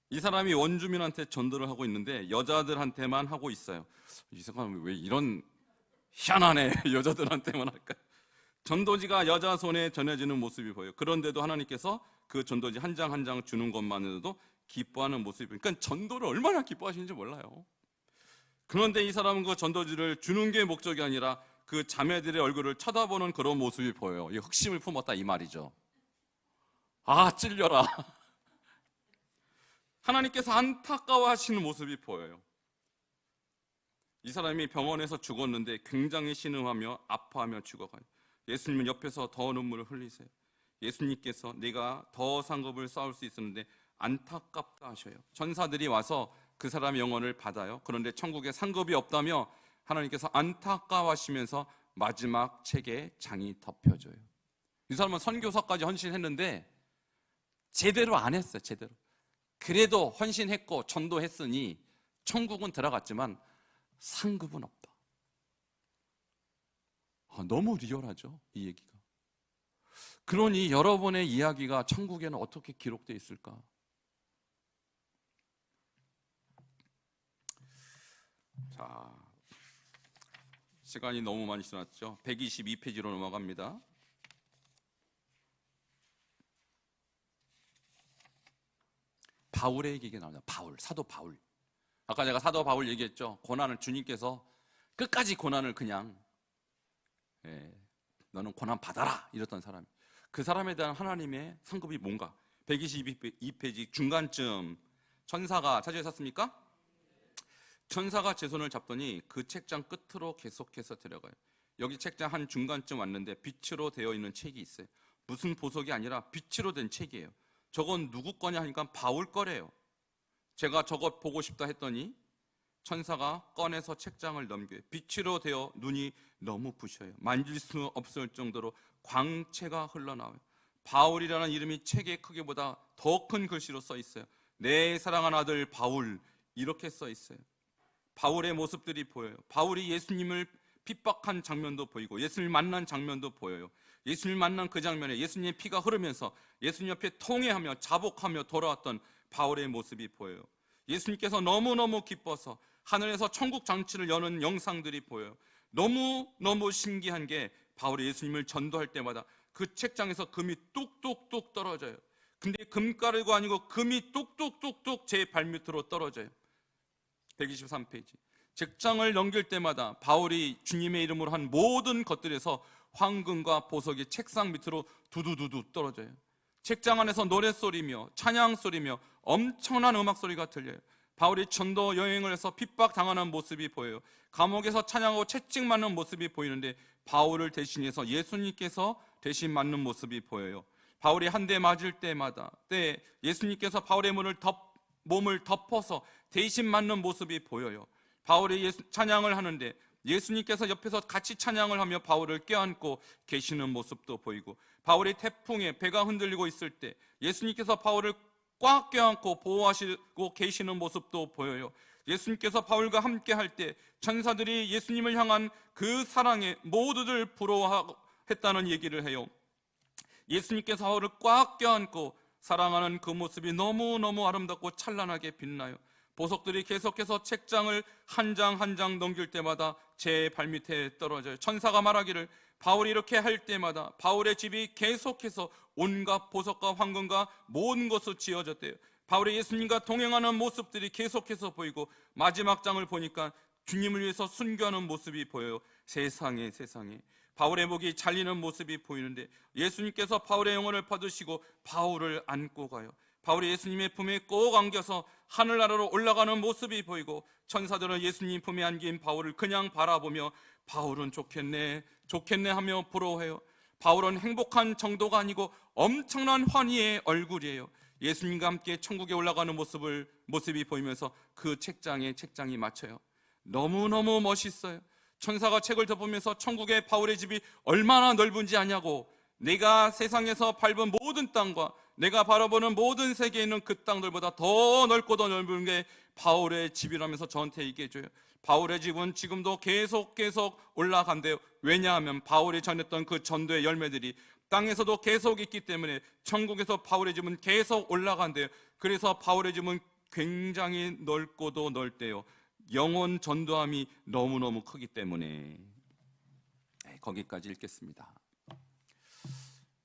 이 사람이 원주민한테 전도를 하고 있는데 여자들한테만 하고 있어요. 이 사람은 왜 이런 희한하네. 여자들한테만 할까? 전도지가 여자 손에 전해지는 모습이 보여요. 그런데도 하나님께서 그 전도지 한 장 한 장 주는 것만으로도 기뻐하는 모습이 보여요. 그러니까 전도를 얼마나 기뻐하시는지 몰라요. 그런데 이 사람은 그 전도지를 주는 게 목적이 아니라 그 자매들의 얼굴을 쳐다보는 그런 모습이 보여요. 이 흑심을 품었다 이 말이죠. 찔려라. 하나님께서 안타까워하시는 모습이 보여요. 이 사람이 병원에서 죽었는데 굉장히 신음하며 아파하며 죽어가요. 예수님은 옆에서 더 눈물을 흘리세요. 예수님께서 내가 더 상급을 쌓을 수 있었는데 안타깝다 하셔요. 천사들이 와서 그 사람의 영혼을 받아요. 그런데 천국에 상급이 없다며 하나님께서 안타까워하시면서 마지막 책에 장이 덮여져요. 이 사람은 선교사까지 헌신했는데 제대로 안 했어요. 제대로. 그래도 헌신했고 전도했으니 천국은 들어갔지만 상급은 없다. 너무 리얼하죠, 이 얘기가. 그러니 여러분의 이야기가 천국에는 어떻게 기록되어 있을까? 자, 시간이 너무 많이 지났죠. 122페이지로 넘어갑니다. 바울의 얘기가 나옵니다. 사도 바울. 아까 제가 사도 바울 얘기했죠. 고난을 주님께서 끝까지 고난을 그냥 너는 고난 받아라 이랬던 사람. 그 사람에 대한 하나님의 상급이 뭔가? 122페이지 중간쯤 천사가 찾으셨습니까? 천사가 제 손을 잡더니 그 책장 끝으로 계속해서 데려가요. 여기 책장 한 중간쯤 왔는데 빛으로 되어 있는 책이 있어요. 무슨 보석이 아니라 빛으로 된 책이에요. 저건 누구 거냐 하니까 바울 거래요. 제가 저것 보고 싶다 했더니 천사가 꺼내서 책장을 넘겨요. 빛으로 되어 눈이 너무 부셔요. 만질 수 없을 정도로 광채가 흘러나와요. 바울이라는 이름이 책의 크기보다 더 큰 글씨로 써 있어요. 내 사랑하는 아들 바울, 이렇게 써 있어요. 바울의 모습들이 보여요. 바울이 예수님을 핍박한 장면도 보이고 예수님을 만난 장면도 보여요. 예수님을 만난 그 장면에 예수님의 피가 흐르면서 예수님 옆에 통회하며 자복하며 돌아왔던 바울의 모습이 보여요. 예수님께서 너무너무 기뻐서 하늘에서 천국 장치를 여는 영상들이 보여요. 너무너무 신기한 게 바울이 예수님을 전도할 때마다 그 책장에서 금이 뚝뚝뚝 떨어져요. 근데 금가루가 아니고 금이 뚝뚝뚝뚝 제 발밑으로 떨어져요. 123페이지. 책장을 넘길 때마다 바울이 주님의 이름으로 한 모든 것들에서 황금과 보석이 책상 밑으로 두두두두 떨어져요. 책장 안에서 노랫소리며 찬양소리며 엄청난 음악소리가 들려요. 바울이 전도 여행을 해서 핍박당하는 모습이 보여요. 감옥에서 찬양하고 채찍 맞는 모습이 보이는데 바울을 대신해서 예수님께서 대신 맞는 모습이 보여요. 바울이 한 대 맞을 때마다 예수님께서 바울의 몸을 덮어서 대신 맞는 모습이 보여요. 바울이 찬양을 하는데 예수님께서 옆에서 같이 찬양을 하며 바울을 껴안고 계시는 모습도 보이고, 바울이 태풍에 배가 흔들리고 있을 때 예수님께서 바울을 꽉 껴안고 보호하시고 계시는 모습도 보여요. 예수님께서 바울과 함께 할 때 천사들이 예수님을 향한 그 사랑에 모두들 부러워했다는 얘기를 해요. 예수님께서 바울을 꽉 껴안고 사랑하는 그 모습이 너무너무 아름답고 찬란하게 빛나요. 보석들이 계속해서 책장을 한 장 한 장 넘길 때마다 제 발밑에 떨어져요. 천사가 말하기를 바울이 이렇게 할 때마다 바울의 집이 계속해서 온갖 보석과 황금과 모든 것으로 지어졌대요. 바울의 예수님과 동행하는 모습들이 계속해서 보이고 마지막 장을 보니까 주님을 위해서 순교하는 모습이 보여요. 세상에 바울의 목이 잘리는 모습이 보이는데 예수님께서 바울의 영혼을 받으시고 바울을 안고 가요. 바울이 예수님의 품에 꼭 안겨서 하늘나라로 올라가는 모습이 보이고 천사들은 예수님 품에 안긴 바울을 그냥 바라보며 바울은 좋겠네 하며 부러워해요. 바울은 행복한 정도가 아니고 엄청난 환희의 얼굴이에요. 예수님과 함께 천국에 올라가는 모습이 보이면서 그 책장이 맞춰요. 너무너무 멋있어요. 천사가 책을 덮으면서 천국의 바울의 집이 얼마나 넓은지 아냐고, 내가 세상에서 밟은 모든 땅과 내가 바라보는 모든 세계에 있는 그 땅들보다 더 넓고 더 넓은 게 바울의 집이라면서 저한테 얘기해줘요. 바울의 집은 지금도 계속 올라간대요. 왜냐하면 바울이 전했던 그 전도의 열매들이 땅에서도 계속 있기 때문에 천국에서 바울의 집은 계속 올라간대요. 그래서 바울의 집은 굉장히 넓고도 넓대요. 영혼 전도함이 너무너무 크기 때문에. 거기까지 읽겠습니다.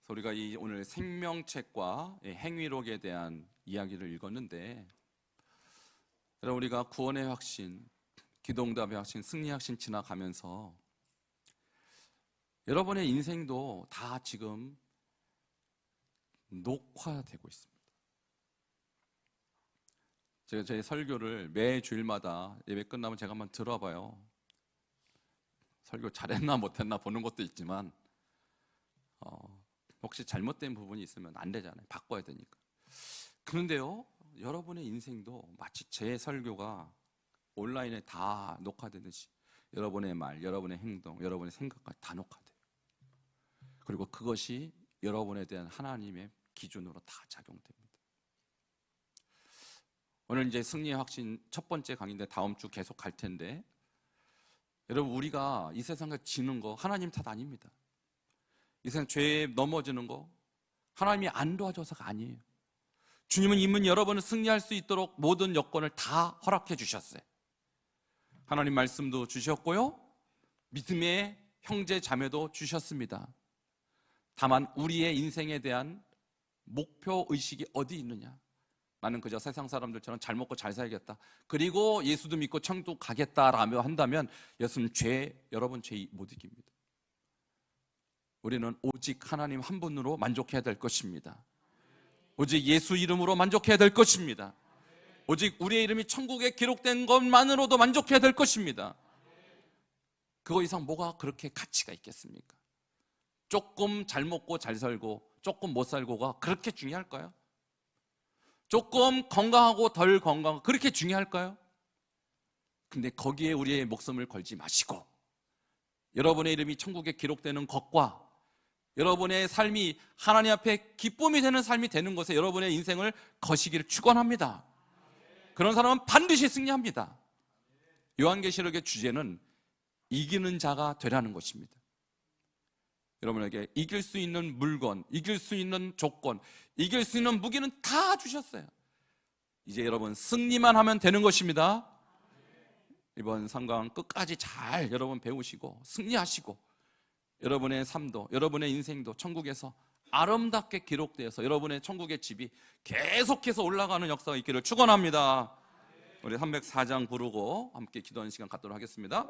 우리가 오늘 생명책과 행위록에 대한 이야기를 읽었는데, 여러분, 우리가 구원의 확신, 기도응답의 확신, 승리의 확신 지나가면서 여러분의 인생도 다 지금 녹화되고 있습니다. 제가 제 설교를 매 주일마다 예배 끝나면 제가 한번 들어봐요. 설교 잘했나 못했나 보는 것도 있지만 혹시 잘못된 부분이 있으면 안 되잖아요. 바꿔야 되니까. 그런데요, 여러분의 인생도 마치 제 설교가 온라인에 다 녹화되듯이 여러분의 말, 여러분의 행동, 여러분의 생각까지 다 녹화돼요. 그리고 그것이 여러분에 대한 하나님의 기준으로 다 작용됩니다. 오늘 이제 승리의 확신 첫 번째 강의인데 다음 주 계속 갈 텐데, 여러분, 우리가 이 세상을 지는 거 하나님 탓 아닙니다. 이 세상 죄에 넘어지는 거 하나님이 안 도와줘서가 아니에요. 주님은 이미 여러분을 승리할 수 있도록 모든 여건을 다 허락해 주셨어요. 하나님 말씀도 주셨고요, 믿음의 형제 자매도 주셨습니다. 다만 우리의 인생에 대한 목표 의식이 어디 있느냐. 나는 그저 세상 사람들처럼 잘 먹고 잘 살겠다, 그리고 예수도 믿고 천국 가겠다라며 한다면 여러분 죄 못 이깁니다. 우리는 오직 하나님 한 분으로 만족해야 될 것입니다. 오직 예수 이름으로 만족해야 될 것입니다. 오직 우리의 이름이 천국에 기록된 것만으로도 만족해야 될 것입니다. 그거 이상 뭐가 그렇게 가치가 있겠습니까? 조금 잘 먹고 잘 살고 조금 못 살고가 그렇게 중요할까요? 조금 건강하고 덜 건강하고 그렇게 중요할까요? 근데 거기에 우리의 목숨을 걸지 마시고 여러분의 이름이 천국에 기록되는 것과 여러분의 삶이 하나님 앞에 기쁨이 되는 삶이 되는 것에 여러분의 인생을 거시기를 축원합니다. 그런 사람은 반드시 승리합니다. 요한계시록의 주제는 이기는 자가 되라는 것입니다. 여러분에게 이길 수 있는 물건, 이길 수 있는 조건, 이길 수 있는 무기는 다 주셨어요. 이제 여러분 승리만 하면 되는 것입니다. 이번 상강 끝까지 잘 여러분 배우시고 승리하시고 여러분의 삶도, 여러분의 인생도 천국에서 아름답게 기록되어서 여러분의 천국의 집이 계속해서 올라가는 역사가 있기를 축원합니다. 우리 304장 부르고 함께 기도하는 시간 갖도록 하겠습니다.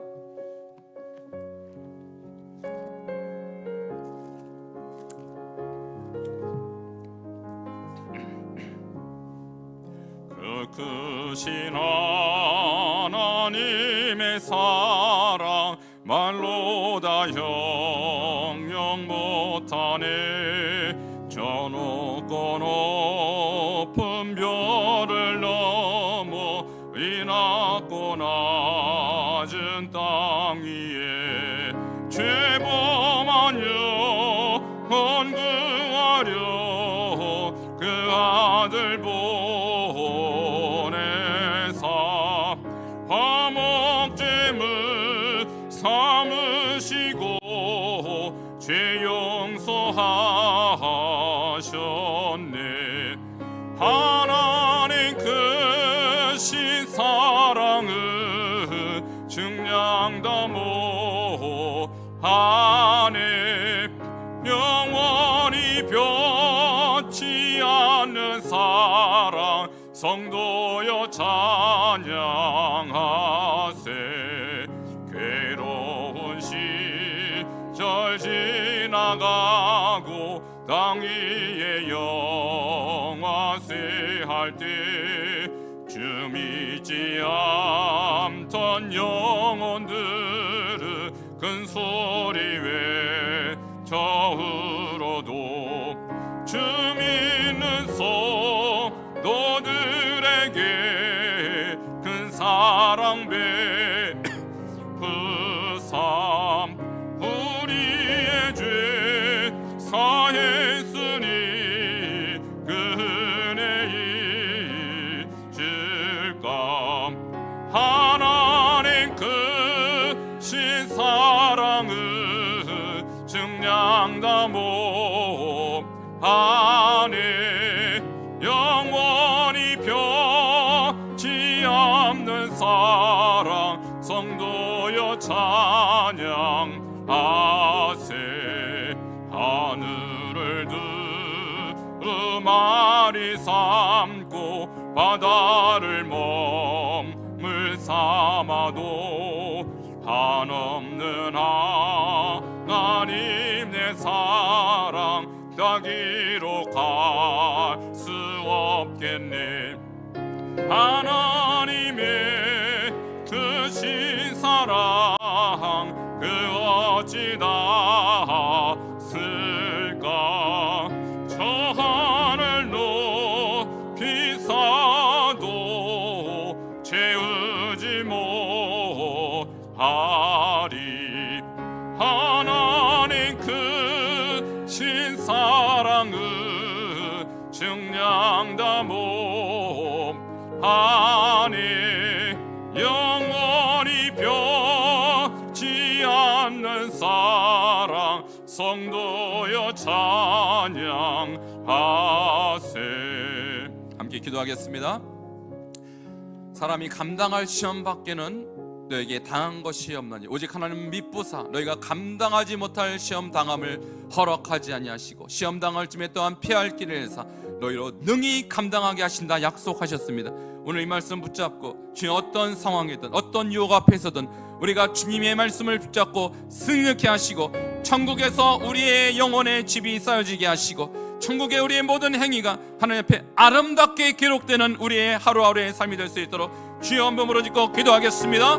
크신 하나님의 사랑 말로 다 형용 못하네. 저 높고 높은 별을 넘어 이 낮고 낮은 땅 위에 죄범한 영혼 구하려 그 아들 삼으시고 죄 용서하셨네. 하나님 크신 증량다모 하네 영원히 변치 않는 사랑 성도여 찬양하세. 괴로운 시절 지나가고 땅 위에 영화세 할 때 주 믿지 않던 영혼들은 큰 소리 외쳐으로도 주 믿는 성도들에게 큰 사랑 베푸삼. 우리의 죄 사했으니 그 은혜 잊을까. 하나님 크신 사랑을 증량다모 하네 영원히 변치 않는 사랑 성도여 찬양하세. 하늘을 두루마리 삼고 바다를 멈을 삼아도 한없는 하나님 내 사랑 따기로 갈 수 없겠네. 하나님의 크신 사랑 그 어찌 닿았을까. 저 하늘 높이 사도 채우지 못하리. 하나님 크신 사랑을 증량다모 하네 영원히 변치 않는 사랑 성도여 찬양하세. 함께 기도하겠습니다. 사람이 감당할 시험 밖에는 너에게 당한 것이 없나니 오직 하나님 믿부사 너희가 감당하지 못할 시험 당함을 허락하지 아니하시고 시험 당할 쯤에 또한 피할 길을 내사 너희로 능히 감당하게 하신다 약속하셨습니다. 오늘 이 말씀 붙잡고 주님 어떤 상황이든 어떤 유혹 앞에서든 우리가 주님의 말씀을 붙잡고 승리케 하시고 천국에서 우리의 영혼의 집이 쌓여지게 하시고 천국의 우리의 모든 행위가 하나님 앞에 아름답게 기록되는 우리의 하루하루의 삶이 될 수 있도록 주여 한번 부르짖고 기도하겠습니다.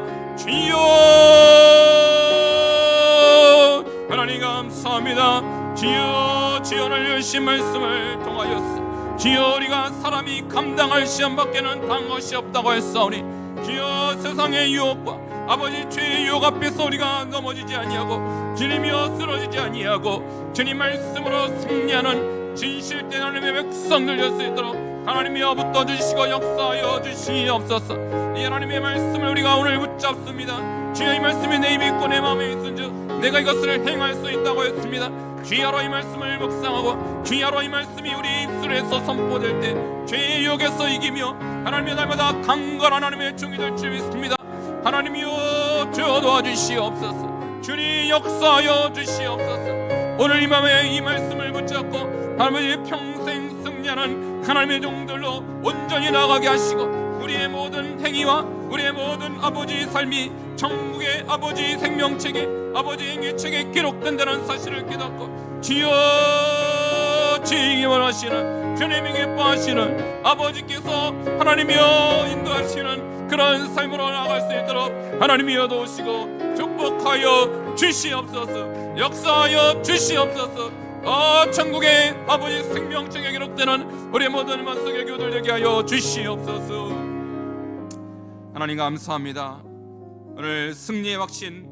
주여 하나님 감사합니다. 주여 오늘 주신 말씀을 통하여서 주여 우리가 사람이 감당할 시험 밖에는 당한 것이 없다고 했사오니 주여 세상의 유혹과 아버지 죄의 유혹 앞에서 우리가 넘어지지 아니하고 주님이여 쓰러지지 아니하고 주님 말씀으로 승리하는 진실된 하나님의 백성들 될 수 있도록 하나님이여 붙어주시고 역사하여 주시옵소서. 이 하나님의 말씀을 우리가 오늘 붙잡습니다. 주여 이 말씀이 내 입에 있고 내 마음에 있은즉 내가 이것을 행할 수 있다고 했습니다. 주야로 이 말씀을 묵상하고 주야로 이 말씀이 우리 입술에서 선포될 때 죄의 유혹에서 이기며 하나님의 날마다 강건한 하나님의 종이 될 줄 믿습니다. 하나님이여 주여 도와주시옵소서. 주님 역사하여 주시옵소서. 오늘 이 밤에 이 말씀을 붙잡고 하나님의 평생 승리하는 하나님의 종들로 온전히 나가게 하시고 우리의 모든 행위와 우리의 모든 아버지의 삶이 천국의 아버지 생명책에 아버지 행위책에 기록된다는 사실을 깨닫고 주여 지기 원하시는 주님이 기뻐하시는 아버지께서 하나님이여 인도하시는 그런 삶으로 나아갈 수 있도록 하나님이여 도우시고 축복하여 주시옵소서. 역사하여 주시옵소서. 천국의 아버지 생명책에 기록되는 우리 모든 만성의 교들 되게 하여 주시옵소서. 하나님 감사합니다. 오늘 승리의 확신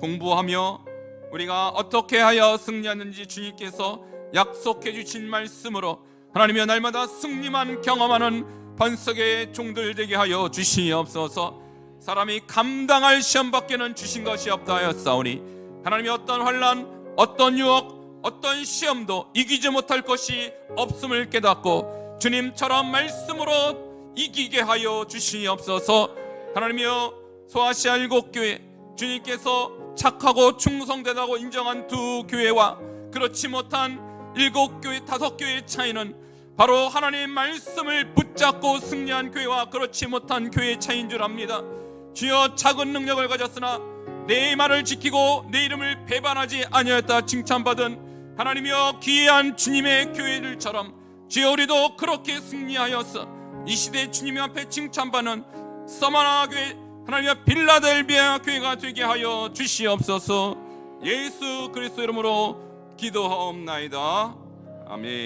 공부하며 우리가 어떻게 하여 승리하는지 주님께서 약속해 주신 말씀으로 하나님의 날마다 승리만 경험하는 반석의 종들 되게 하여 주시옵소서. 사람이 감당할 시험 밖에는 주신 것이 없다 하였사오니 하나님의 어떤 환난 어떤 유혹 어떤 시험도 이기지 못할 것이 없음을 깨닫고 주님처럼 말씀으로 이기게 하여 주시옵소서. 하나님이여 소아시아 일곱교회 주님께서 착하고 충성되다고 인정한 두 교회와 그렇지 못한 7교회, 5교회의 차이는 바로 하나님의 말씀을 붙잡고 승리한 교회와 그렇지 못한 교회의 차이인 줄 압니다. 주여, 작은 능력을 가졌으나 내 말을 지키고 내 이름을 배반하지 아니하였다 칭찬받은 하나님이여 귀한 주님의 교회들처럼 주여 우리도 그렇게 승리하여서 이 시대 주님 앞에 칭찬받는 서마나 교회, 하나님의 빌라델비아 교회가 되게 하여 주시옵소서. 예수 그리스도 이름으로 기도하옵나이다. 아멘.